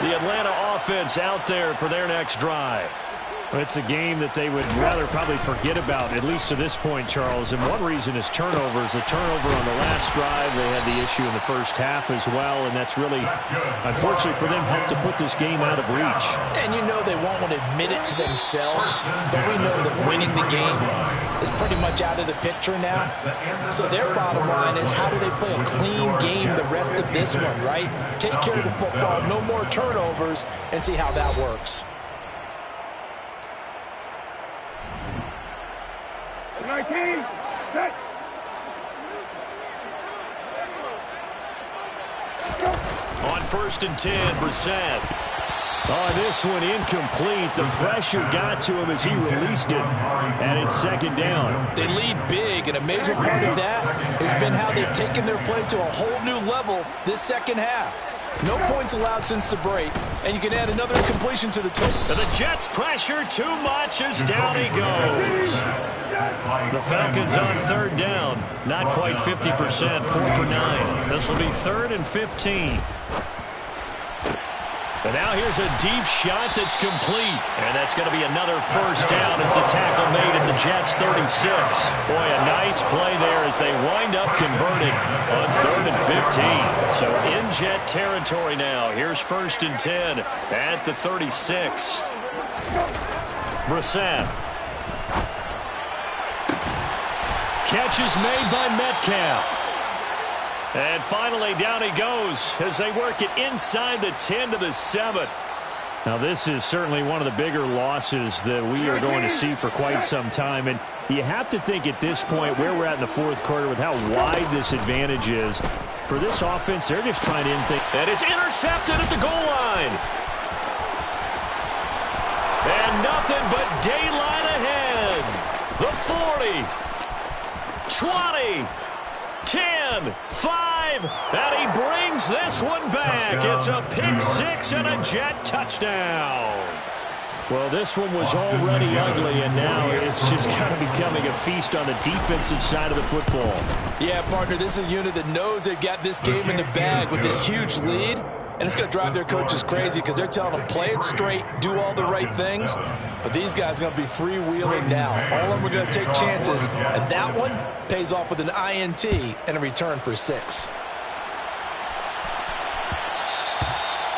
The Atlanta offense out there for their next drive. Well, it's a game that they would rather probably forget about, at least to this point, Charles. And one reason is turnovers. A turnover on the last drive. They had the issue in the first half as well, and that's really, unfortunately for them, helped to put this game out of reach. And you know they won't want to admit it to themselves, but we know that winning the game is pretty much out of the picture now. So their bottom line is, how do they play a clean game the rest of this one, right? Take care of the football, no more turnovers, and see how that works. 19, set. On 1st and 10, Brissett. Oh, this one incomplete. The pressure got to him as he released it, and it's second down. They lead big, and a major part of that has been how they've taken their play to a whole new level this second half. No points allowed since the break, and you can add another incompletion to the total. The Jets pressure too much as down he goes. The Falcons on third down. Not quite 50%, 4 for 9. This will be 3rd and 15. And now here's a deep shot that's complete. And that's going to be another first down as the tackle made at the Jets' 36. Boy, a nice play there as they wind up converting on 3rd and 15. So in Jet territory now. Here's 1st and 10 at the 36. Brissett. Catch is made by Metcalf. And finally, down he goes as they work it inside the 10 to the 7. Now, this is certainly one of the bigger losses that we are going to see for quite some time. And you have to think at this point where we're at in the fourth quarter with how wide this advantage is. For this offense, they're just trying to think. And it's intercepted at the goal line. And nothing but daylight ahead. The 40, 20, 10, 5, and he brings this one back. It's a pick six and a Jet touchdown. Well, this one was already ugly, and now it's just kind of becoming a feast on the defensive side of the football. Yeah, partner, this is a unit that knows they've got this game in the bag with this huge lead, and it's going to drive their coaches crazy because they're telling them play it straight, do all the right things. But these guys are going to be freewheeling now. All of them are going to take chances, and that one pays off with an INT and a return for 6.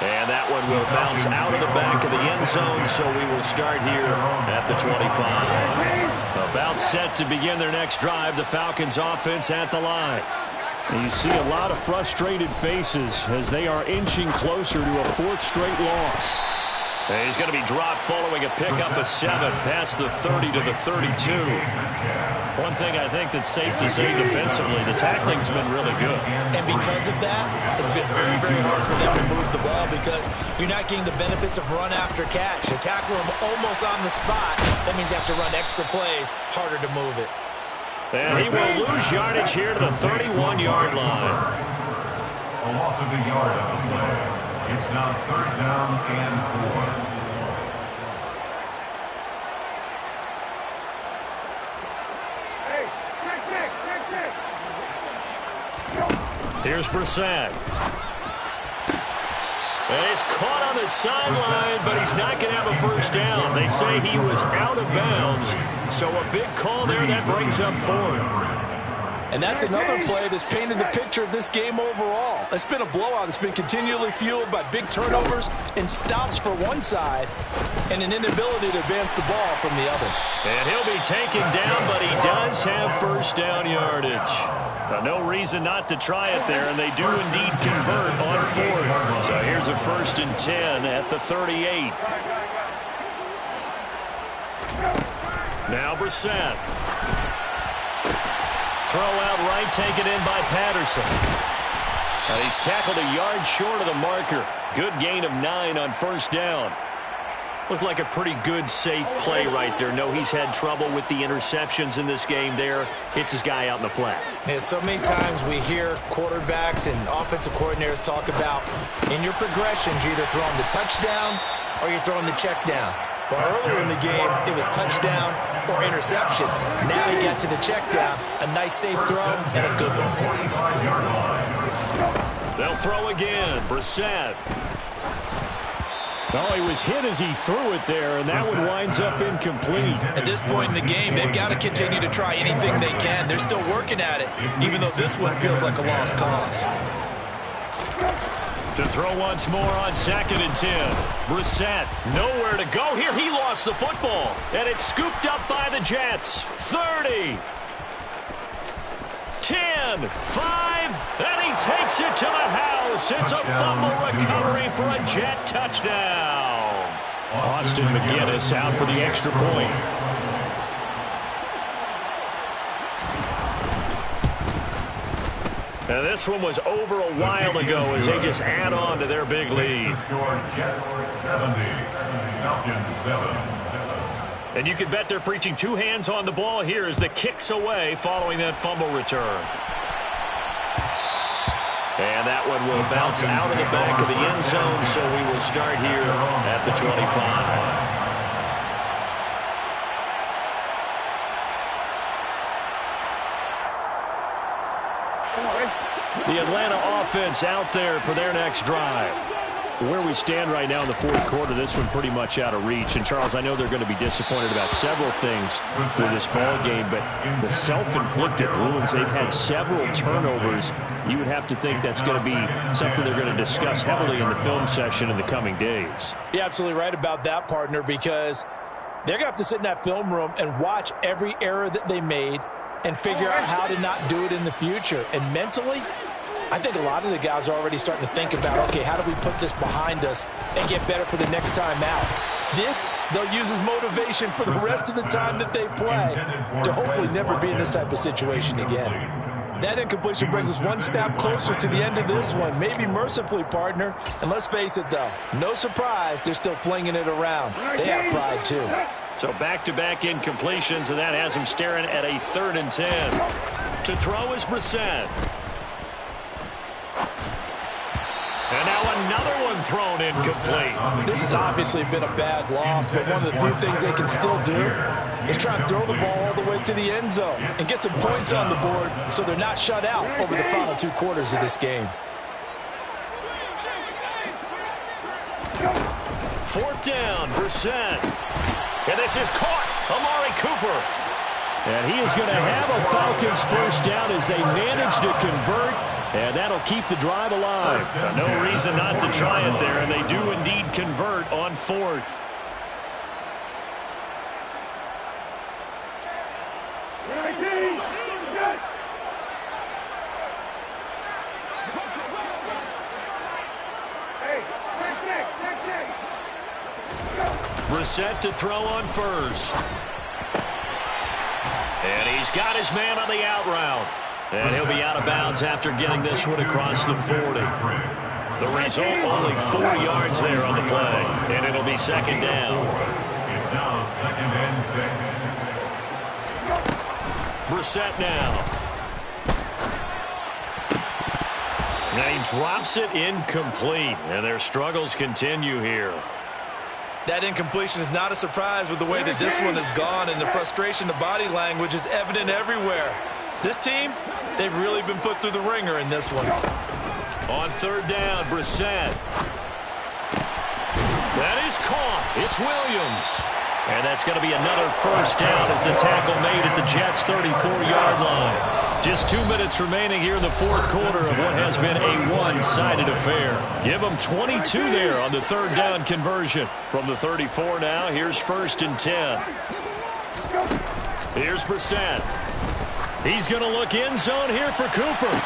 And that one will bounce out of the back of the end zone, so we will start here at the 25. About set to begin their next drive, the Falcons offense at the line. And you see a lot of frustrated faces as they are inching closer to a 4th straight loss. And he's going to be dropped following a pickup of 7 past the 30 to the 32. One thing I think that's safe to say defensively, the tackling's been really good. And because of that, it's been very, very hard for them to move the ball because you're not getting the benefits of run after catch. You tackle them almost on the spot. That means you have to run extra plays, harder to move it. And he will lose yardage here to the 31-yard line. A loss of a yard on the play. It's now 3rd down and 4. Here's Brissett. And he's caught on the sideline, but he's not going to have a first down. They say he was out of bounds, so a big call there that brings up 4th. And that's another play that's painted the picture of this game overall. It's been a blowout. It's been continually fueled by big turnovers and stops for one side and an inability to advance the ball from the other. And he'll be taken down, but he does have first down yardage. Now, no reason not to try it there, and they do indeed convert on 4th. So here's a 1st and 10 at the 38. Now Brissett. Throw out right, taken in by Patterson. And he's tackled a yard short of the marker. Good gain of 9 on first down. Looked like a pretty good, safe play right there. No, he's had trouble with the interceptions in this game there. Hits his guy out in the flat. Yeah, so many times we hear quarterbacks and offensive coordinators talk about in your progressions, you're either throwing the touchdown or you're throwing the check down. But earlier in the game, it was touchdown or interception. Now he got to the check down, a nice safe throw, and a good one. They'll throw again. Brissett. Oh, he was hit as he threw it there, and that one winds up incomplete. At this point in the game, they've got to continue to try anything they can. They're still working at it, even though this one feels like a lost cause. To throw once more on 2nd and 10. Brissett, nowhere to go here. He lost the football, and it's scooped up by the Jets. 30. 10, 5, and he takes it to the house. It's a fumble recovery for a Jet touchdown. Austin McGinnis out for the extra point. And this one was over a while ago as they just add on to their big lead. Jets 70, Falcons 7. And you can bet they're preaching 2 hands on the ball here as the kick's away following that fumble return. And that one will bounce out of the back of the end zone, so we will start here at the 25. The Atlanta offense out there for their next drive. Where we stand right now in the fourth quarter, this one pretty much out of reach. And, Charles, I know they're going to be disappointed about several things with this ball game, but the self-inflicted wounds, they've had several turnovers. You would have to think that's going to be something they're going to discuss heavily in the film session in the coming days. You're absolutely right about that, partner, because they're going to have to sit in that film room and watch every error that they made and figure out how to not do it in the future. And mentally, I think a lot of the guys are already starting to think about, okay, how do we put this behind us and get better for the next time out? This, they'll use as motivation for the rest of the time that they play to hopefully never be in this type of situation again. That incompletion brings us one step closer to the end of this one, maybe mercifully, partner. And let's face it, though, no surprise, they're still flinging it around. They have pride, too. So back-to-back incompletions, and that has him staring at a 3rd and 10. To throw is Brissett. And now another one thrown incomplete. This has obviously been a bad loss, but one of the few things they can still do is try and throw the ball all the way to the end zone and get some points on the board so they're not shut out over the final 2 quarters of this game. 4th down, Brissett. And this is caught. Amari Cooper. And he is going to have a Falcons first down as they manage to convert. And that'll keep the drive alive. No reason not to try it there, and they do indeed convert on 4th. Brissett to throw on 1st. And he's got his man on the out route. And he'll be out of bounds after getting this one across the 40. The result, only 4 yards there on the play. And it'll be 2nd down. It's now 2nd and 6. Brissett now. And he drops it incomplete. And their struggles continue here. That incompletion is not a surprise with the way that this one has gone, and the frustration, the body language is evident everywhere. This team, they've really been put through the ringer in this one. On 3rd down, Brissett. That is caught. It's Williams. And that's going to be another first down as the tackle made at the Jets' 34-yard line. Just 2 minutes remaining here in the fourth quarter of what has been a one-sided affair. Give them 22 there on the 3rd down conversion. From the 34 now, here's 1st and 10. Here's Brissett. He's going to look end zone here for Cooper.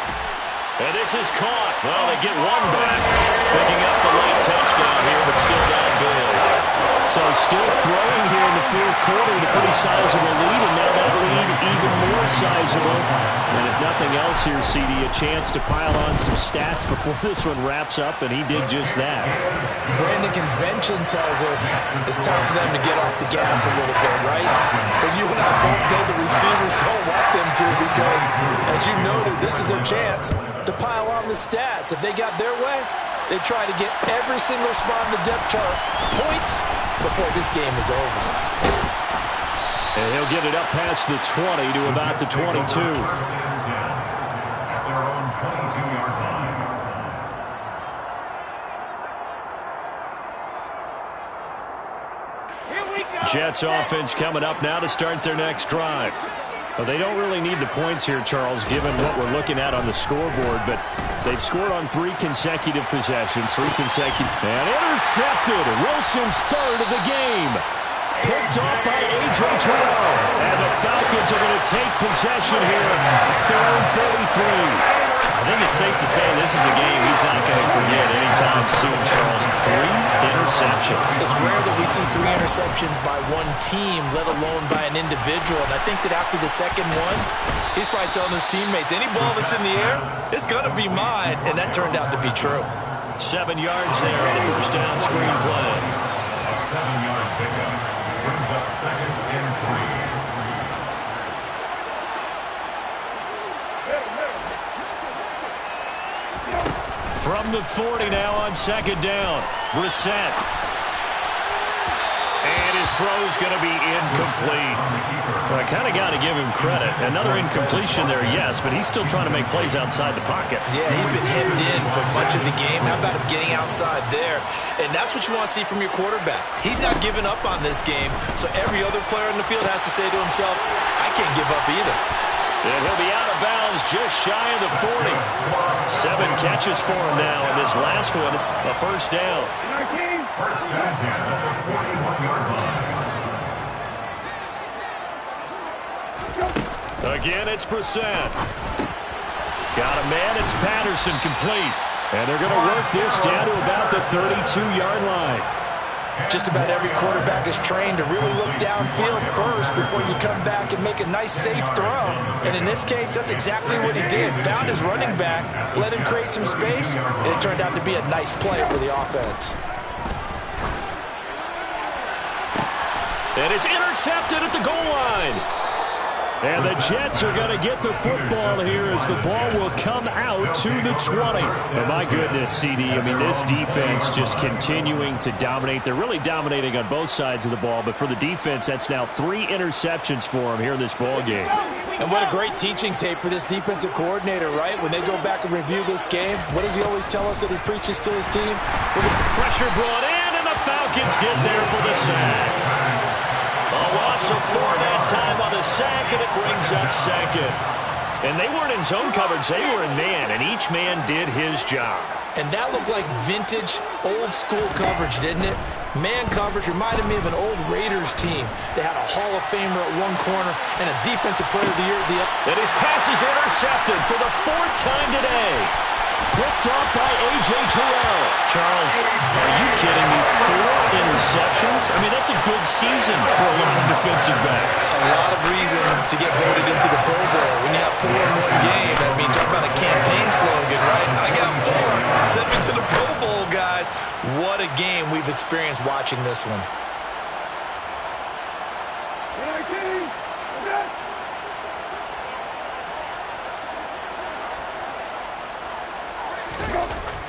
And this is caught. Well, they get one back. Picking up the late touchdown here, but still down big. So still throwing here in the fourth quarter with a pretty sizable lead, and now that lead even more sizable. And if nothing else here, CD, a chance to pile on some stats before this one wraps up, and he did just that. Brandon, convention tells us it's time for them to get off the gas a little bit, right? But you and I both know the receivers don't want them to because, as you noted, this is their chance to pile on the stats. If they got their way, they try to get every single spot in the depth chart points before this game is over. And he'll get it up past the 20 to about the 22. At their own 22-yard line. Jets offense coming up now to start their next drive. Well, they don't really need the points here, Charles, given what we're looking at on the scoreboard, but they've scored on 3 consecutive possessions, and intercepted. Wilson's third of the game. Picked off by A.J. Terrell. And the Falcons are going to take possession here at their own 33. I think it's safe to say this is a game he's not going to forget anytime soon, Charles. 3 interceptions. It's rare that we see 3 interceptions by one team, let alone by an individual. And I think that after the second one, he's probably telling his teammates, any ball that's in the air, it's going to be mine. And that turned out to be true. 7 yards there on the first down screen play. A 7-yard pickup brings up 2nd and 3. From the 40 now on 2nd down. Brissett. And his throw's going to be incomplete. Well, I kind of got to give him credit. Another incompletion there, yes, but he's still trying to make plays outside the pocket. Yeah, he's been hemmed in for much of the game. How about him getting outside there? And that's what you want to see from your quarterback. He's not giving up on this game, so every other player in the field has to say to himself, I can't give up either. And he'll be out of bounds just shy of the 40. 7 catches for him now, and this last one, a first down. First and 10 at the 41-yard line. Again, it's Brissett. Got a man, it's Patterson, complete. And they're going to work this down to about the 32-yard line. Just about every quarterback is trained to really look downfield first before you come back and make a nice, safe throw. And in this case, that's exactly what he did. Found his running back, let him create some space, and it turned out to be a nice play for the offense. And it's intercepted at the goal line. And the Jets are going to get the football here as the ball will come out to the 20. And my goodness, CD, I mean, this defense just continuing to dominate. They're really dominating on both sides of the ball, but for the defense, that's now 3 interceptions for them here in this ball game. And what a great teaching tape for this defensive coordinator, right? When they go back and review this game, what does he always tell us that he preaches to his team? Pressure brought in, and the Falcons get there for the sack. A loss of 4 that time on the sack, and it brings up 2nd. And they weren't in zone coverage. They were in man, and each man did his job. And that looked like vintage, old-school coverage, didn't it? Man coverage reminded me of an old Raiders team. They had a Hall of Famer at one corner and a Defensive Player of the Year at the other. And his pass is intercepted for the 4th time today. Picked off by A.J. Terrell. Charles, are you kidding me? 4 interceptions? I mean, that's a good season for a lot of defensive backs. A lot of reason to get voted into the Pro Bowl. When you have 4 in one game, I mean, talk about a campaign slogan, right? I got 4. Send me to the Pro Bowl, guys. What a game we've experienced watching this one.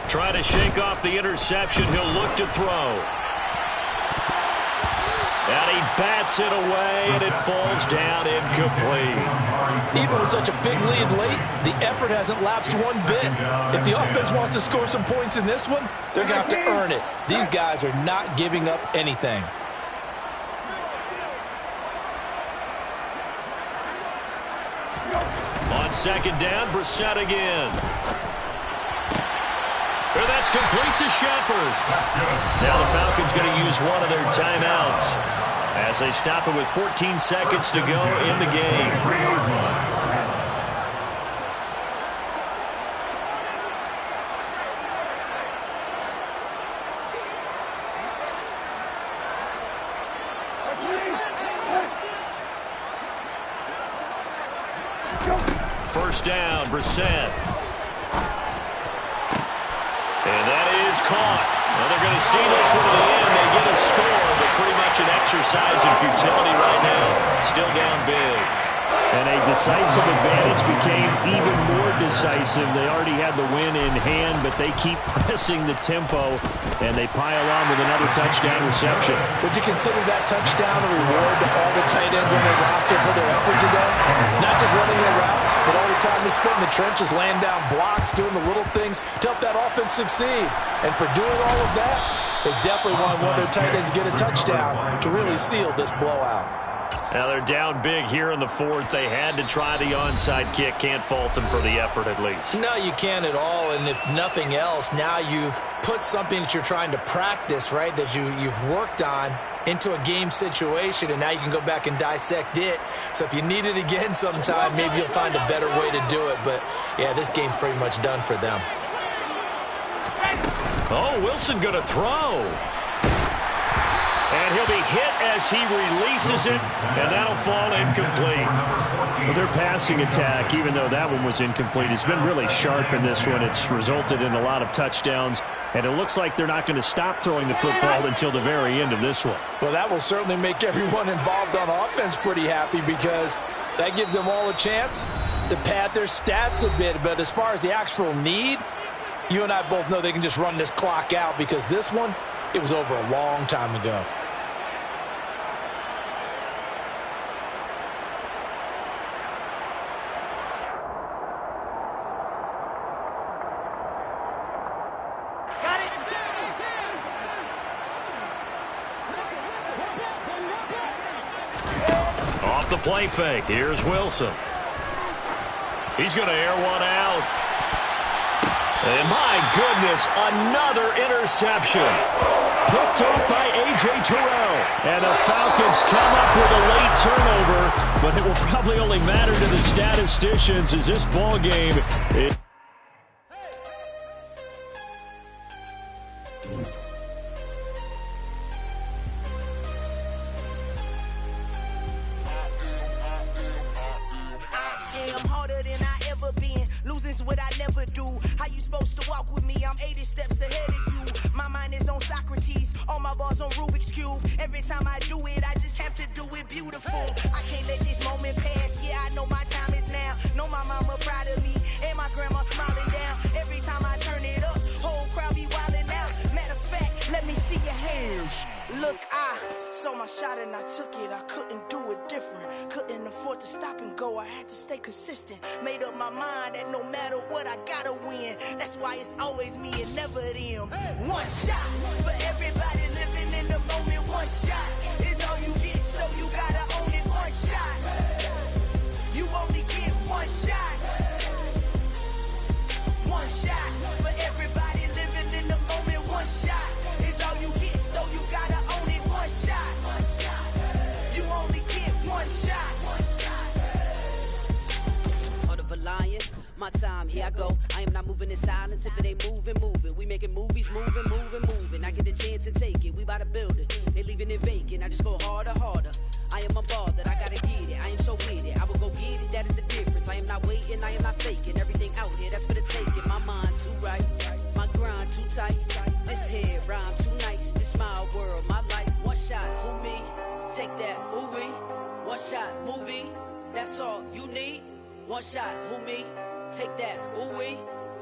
Trying to shake off the interception. He'll look to throw. And he bats it away, and it falls down incomplete. Even with such a big lead late, the effort hasn't lapsed one bit. If the offense wants to score some points in this one, they're going to have to earn it. These guys are not giving up anything. On 2nd down, Brissett again. And that's complete to Shepard. Now the Falcons going to use one of their timeouts as they stop it with 14 seconds to go in the game. first down. Brissett. And that is caught. Well, they're going to see this one to the end. They get a score, but pretty much an exercise in futility right now. Still down big. And a decisive advantage became even more decisive. They already had the win in hand, but they keep pressing the tempo, and they pile on with another touchdown reception. Would you consider that touchdown a reward to all the tight ends on their roster for their effort today? Not just running their routes, but all the time they spent in the trenches, laying down blocks, doing the little things to help that offense succeed. And for doing all of that, they definitely want one of their tight ends to get a touchdown to really seal this blowout. Now they're down big here in the fourth. They had to try the onside kick. Can't fault them for the effort at least. No, you can't at all. And if nothing else, now you've put something that you're trying to practice, right, that you've worked on into a game situation, and now you can go back and dissect it. So if you need it again sometime, maybe you'll find a better way to do it. But, yeah, this game's pretty much done for them. Oh, Wilson going to throw. And he'll be hit as he releases it, and that'll fall incomplete. Well, their passing attack, even though that one was incomplete, has been really sharp in this one. It's resulted in a lot of touchdowns, and it looks like they're not going to stop throwing the football until the very end of this one. Well, that will certainly make everyone involved on offense pretty happy because that gives them all a chance to pad their stats a bit. But as far as the actual need, you and I both know they can just run this clock out because this one, it was over a long time ago. Off the play fake. Here's Wilson. He's going to air one out. And my goodness, another interception. Picked off by A.J. Terrell. And the Falcons come up with a late turnover, but it will probably only matter to the statisticians as this ball game is. What I never do. How you supposed to walk with me? I'm 80 steps ahead of you. My mind is on Socrates, all my bars on Rubik's Cube. Every time I do it, I just have to do it beautiful. I can't let this moment pass. Yeah, I know my time is now. Know my mama proud of me, and my grandma smiling down. Every time I turn it up, whole crowd be wilding out. Matter of fact, let me see your hands. Look, I saw my shot and I took it. I couldn't do it different. Couldn't afford to stop and go. I had to stay consistent. Made up my mind that no matter what, I gotta win. That's why it's always me and never them. One shot for everybody living in the moment. One shot is all you get, so you gotta own it. One shot. You only get one shot. One shot for everybody living in the moment. One shot is all you get, so you gotta own it. One shot. You only get one shot. Heart of a lion, my time, here I go. I am not moving in silence. If it ain't moving, move it. We making movies, moving, moving, moving. I get a chance to take it. We bout to build it. They leaving it vacant. I just go harder, harder. I am a ball that I gotta get it. I am so with it. I will go get it. That is the difference. I am not waiting. I am not faking. Everything out here, that's for the taking. My mind too right. My grind too tight. This here rhyme too nice. This my world, my life. One shot, who me? Take that, ooh wee. One shot, movie. That's all you need. One shot, who me? Take that, ooh wee.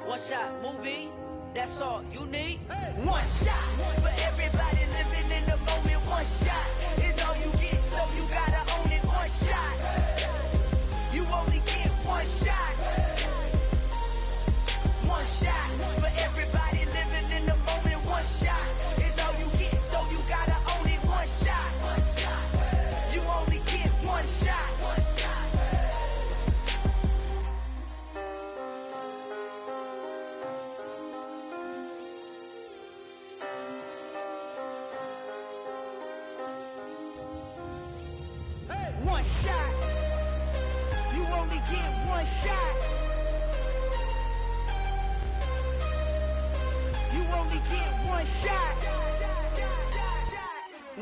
One shot, movie. That's all you need. One shot for everybody living in the moment. One shot is all you get, so you gotta own it. One shot. You only get one shot. One shot for everybody living in the moment. One shot is all you get, so you gotta own it. One shot. You only get one shot. One shot. You only get one shot. You only get one shot.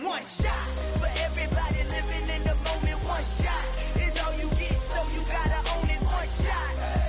One shot for everybody living in the moment. One shot is all you get, so you gotta own it. One shot.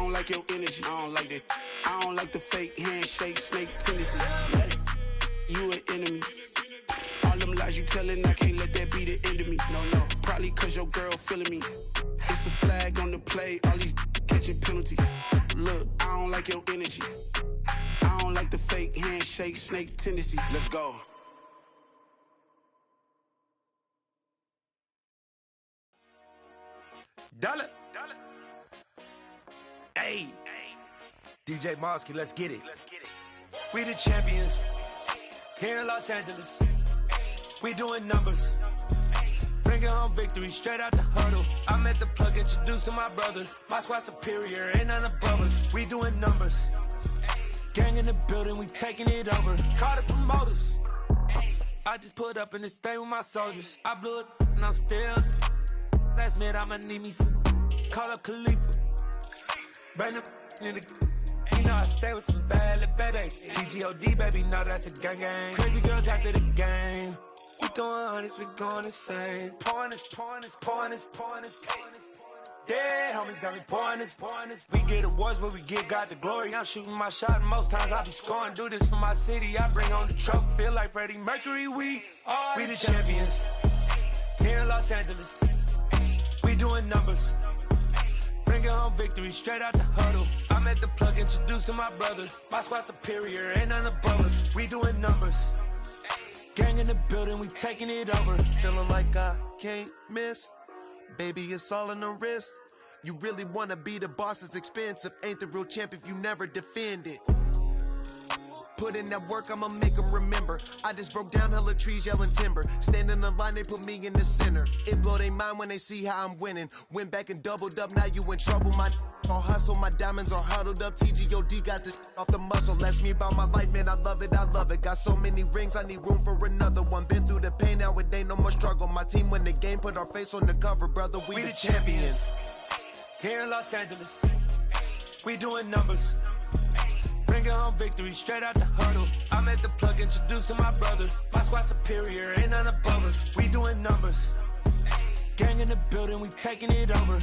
don't like your energy. I don't like that. I don't like the fake handshake, snake tendency. You an enemy. All them lies you telling, I can't let that be the end of me. No, probably cause your girl feeling me. It's a flag on the play, all these catching penalties. Look, I don't like your energy. I don't like the fake handshake, snake tendency. Let's go. Dollar. Hey, DJ Mosky, let's get it. We the champions here in Los Angeles. We doing numbers. Bringing home victory straight out the huddle. I'm at the plug, introduced to my brother. My squad superior, ain't none above us. We doing numbers. Gang in the building, we taking it over. Call the promoters. I just put up in this thing with my soldiers. I blew it and I'm still. Last minute I'ma need me some. Call up Khalifa. Bring them in the. You know I stay with some bad little baby. TGOD baby, know that's a gang gang. Crazy girls after the game. We throwing hundreds, we going insane. Pouring this. Dead homies got me pouring this. We get awards, but we get God the glory. I'm shooting my shot, and most times I be scoring. Do this for my city, I bring on the trophy. Feel like Freddie Mercury, we the champions. Here in Los Angeles, we doing numbers. Bringing home victory straight out the huddle. I'm at the plug, introduced to my brother. My squad superior, ain't none above us. We doing numbers. Gang in the building, we taking it over. Feeling like I can't miss. Baby, it's all in the wrist. You really wanna be the boss, it's expensive. Ain't the real champ if you never defend it. Put in that work, I'ma make them remember. I just broke down hella trees, yelling timber. Stand in the line, they put me in the center. It blow their mind when they see how I'm winning. Went back and doubled up, now you in trouble. My all hustle, my diamonds are huddled up. TGOD got this off the muscle. Ask me about my life, man, I love it. Got so many rings, I need room for another one. Been through the pain, now it ain't no more struggle. My team win the game, put our face on the cover, brother. We the champions. Here in Los Angeles, we doing numbers. Bringing home victory straight out the huddle. I'm at the plug, introduced to my brother. My squad superior, ain't none above us. We doing numbers. Gang in the building, we taking it over.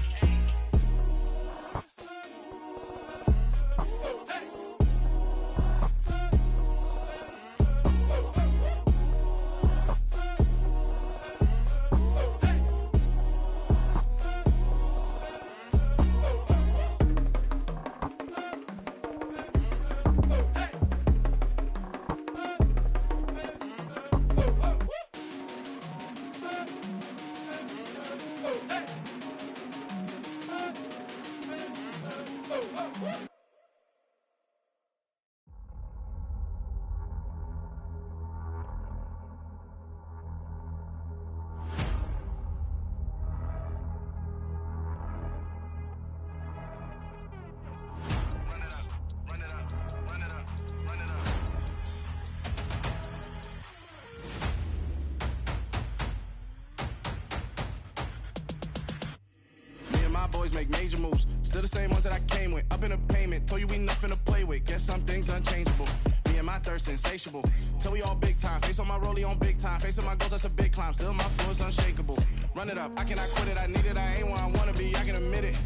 Boys make major moves, still the same ones that I came with. Up in a payment, told you we nothing to play with. Guess some things unchangeable. Me and my thirst insatiable. Till we all big time. Face on my rollie on big time. Facing my goals, that's a big climb. Still my flow is unshakable. Run it up, I cannot quit it. I need it, I ain't where I wanna be. I can admit it.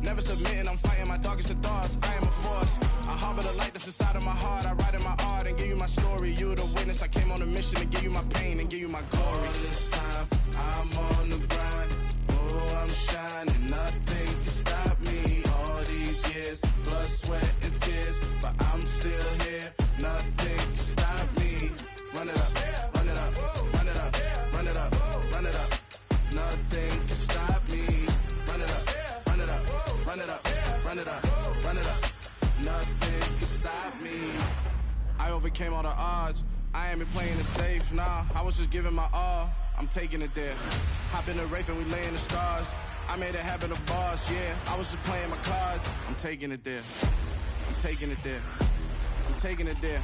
Never submitting, I'm fighting my darkest of thoughts. I am a force. I harbor the light that's inside of my heart. I write in my art and give you my story. You the witness. I came on a mission to give you my pain and give you my glory. All this time, I'm on the grind. Oh, I'm shining. Nothing can stop me. All these years, blood, sweat, and tears, but I'm still here. Nothing can stop me. Run it up, run it up, run it up, run it up, run it up. Nothing can stop me. Run it up, run it up, run it up, run it up, run it up. Nothing can stop me. I overcame all the odds. I ain't been playing it safe, nah. I was just giving my all. I'm taking it there. Hop in the Wraith and we lay in the stars. I made it happen, the boss, yeah. I was just playing my cards. I'm taking it there. I'm taking it there. I'm taking it there.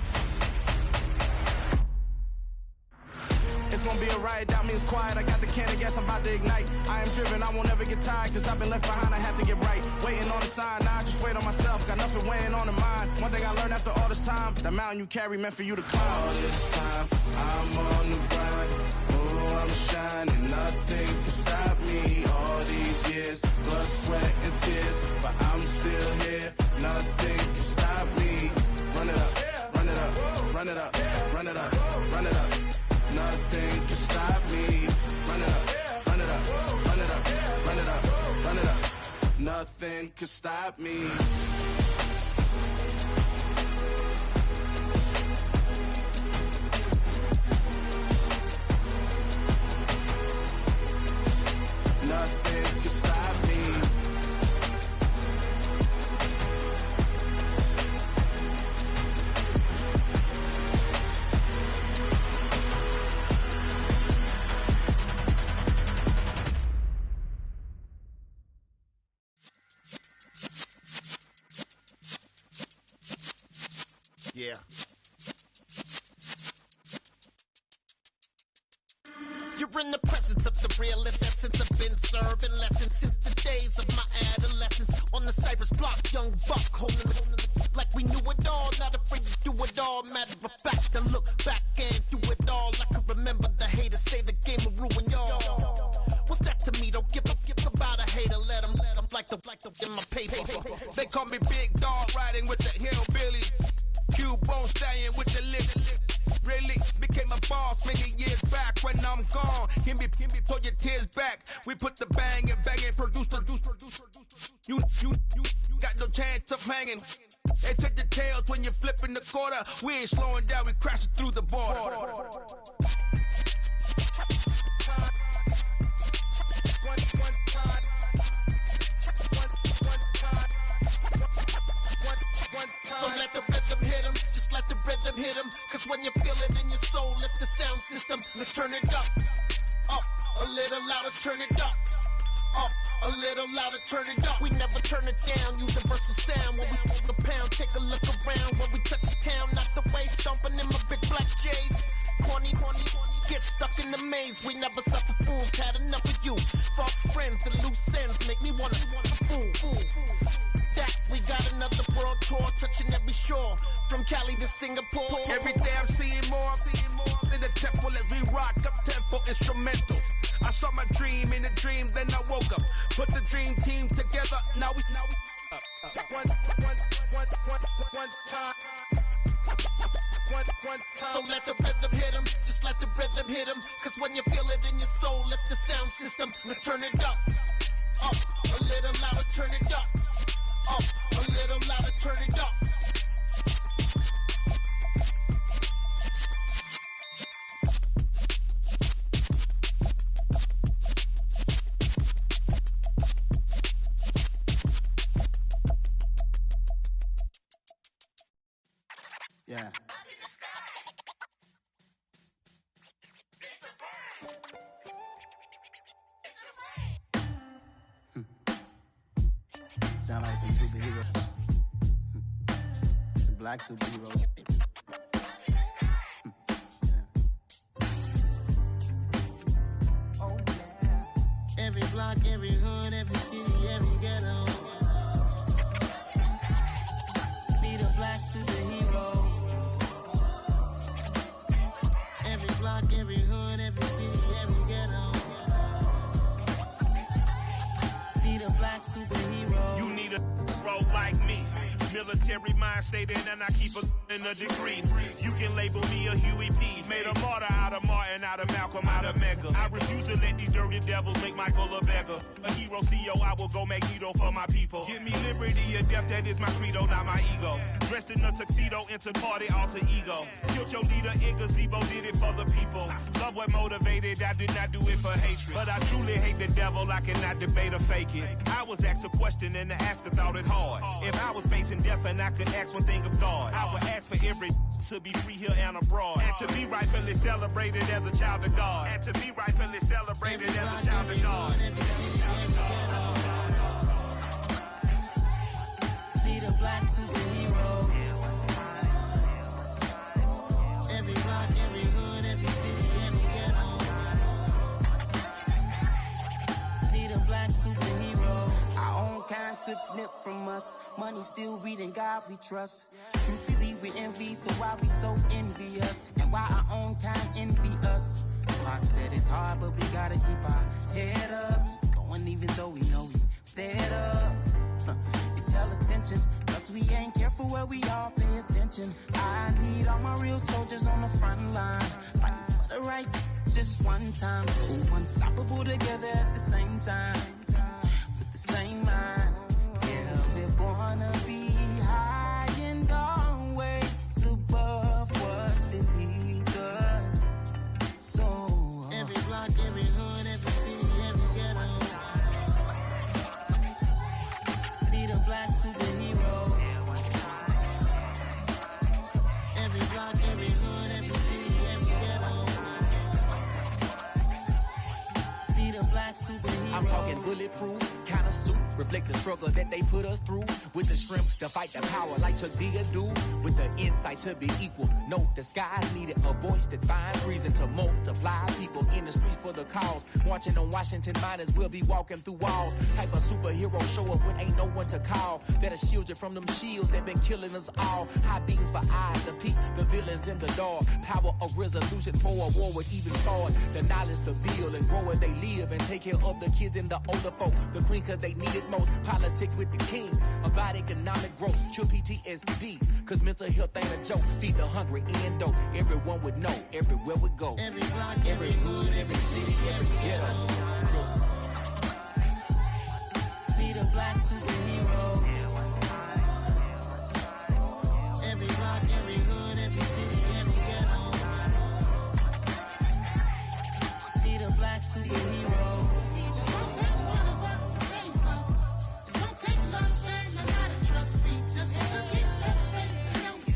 It's gonna be a riot, doubt me it's quiet. I got the can of gas, I'm about to ignite. I am driven, I won't ever get tired, cause I've been left behind, I have to get right. Waiting on the sign, now I just wait on myself. Got nothing weighing on the mind. One thing I learned after all this time, the mountain you carry meant for you to climb. All this time, I'm on the grind. Oh, I'm shining, nothing can stop me. All these years, blood, sweat, and tears, but I'm still here. Nothing can stop me. Run it up, run it up, run it up, run it up, run it up. Nothing can stop me. Run it up, run it up, run it up, run it up, run it up. Nothing can stop me. Nothing can stop me. Yeah. You're in the presence of the realest essence. I've been serving lessons since the days of my adolescence. On the Cypress block, young buck holding it like we knew it all. Not afraid to do it all. Matter of fact, I look back and do it all. I can remember the haters say the game will ruin y'all. What's that to me? Don't give about a hater. Let them like the in my paper. They call me Big Dog, riding with the hillbillies. Q-Bone stallion with the lip. Really became a boss many years back. When I'm gone, can be pull your tears back. We put the bang and produce. You got no chance of hanging. They take the tails when you're flipping the quarter. We ain't slowing down, we crashing through the border. So let the rhythm hit him, just let the rhythm hit him. Cause when you feel it in your soul, lift the sound system, let's turn it up. Up, a little louder, turn it up. Up, a little louder, turn it up. We never turn it down, universal sound. When we move the pound, take a look around. When we touch the town, not the way, stomping in my big black J's. Corny, get stuck in the maze. We never suffer fools, had enough of you. False friends and loose ends make me wanna fool. That we got another world tour, touching every shore, from Cali to Singapore. Every day I'm seeing more in the temple as we rock up tempo instrumentals. I saw my dream in a dream, then I woke up. Put the dream team together, now we one time. So let the rhythm hit him, just let the rhythm hit him. Cause when you feel it in your soul, lift the sound system, let's turn it up. Up, a little louder, turn it up. Up, a little louder, turn it up. Yeah. Sound like some superheroes. Some black superheroes. Oh, yeah. Every block, every hood, every city, every ghetto. Need a black superhero. Every block, every hood, every city, every ghetto. Need a black superhero. You need a bro like me. Military mind stated, and I keep in a degree. You can label me a Huey P. Made a martyr out of Martin, out of Malcolm, out of Mega. I refuse to let these dirty devils make Michael a beggar. A hero CEO, I will go Magneto for my people. Give me liberty or death, that is my credo, not my ego. Dressed in a tuxedo, into party, alter ego. Killed your leader in gazebo, did it for the people. Love what motivated, I did not do it for hatred. But I truly hate the devil, I cannot debate or fake it. I was asked a question and the asker thought it hard. If I was facing death and I could ask one thing of God, I would ask for every to be free here and abroad. And to be rightfully celebrated as a child of God. And to be rightfully celebrated as a child of God. Need a black superhero. Every block, every hood, every city, every ghetto. Need a black superhero. I own kind, took nip from us. Money still reading God we trust. Truthfully we envy, so why we so envious? And why our own kind envy us? Pac said it's hard, but we gotta keep our head up. Going even though we know we fed up. It's hell attention, cause we ain't careful where we all pay attention. I need all my real soldiers on the front line, fighting for the right just one time. So unstoppable together at the same time, with the same mind. Yeah, we're gonna be high and always above what's beneath us. So every block, every hood, every city, every ghetto need a black superhero. Every block, every hood, every city, every ghetto Need a black superhero. I'm talking bulletproof kind of suit, reflect the struggle that they put us through. With the strength to fight the power like Chuck D do. With the insight to be equal. Note the skies needed a voice that finds reason to multiply. People in the streets for the cause. Marching on Washington miners will be walking through walls. Type of superhero show up when ain't no one to call. That'll shield you from them shields that been killing us all. High beams for eyes to peek the villains in the dark. Power of resolution for a war would even start. The knowledge to build and grow where they live and take care of the kids and the older folk. The queen cause they need it most. Politics with the kings. About economic growth. Cure PTSD. Cause mental health ain't a joke. Feed the hungry and dope. Everyone would know. Everywhere we go. every block, every hood,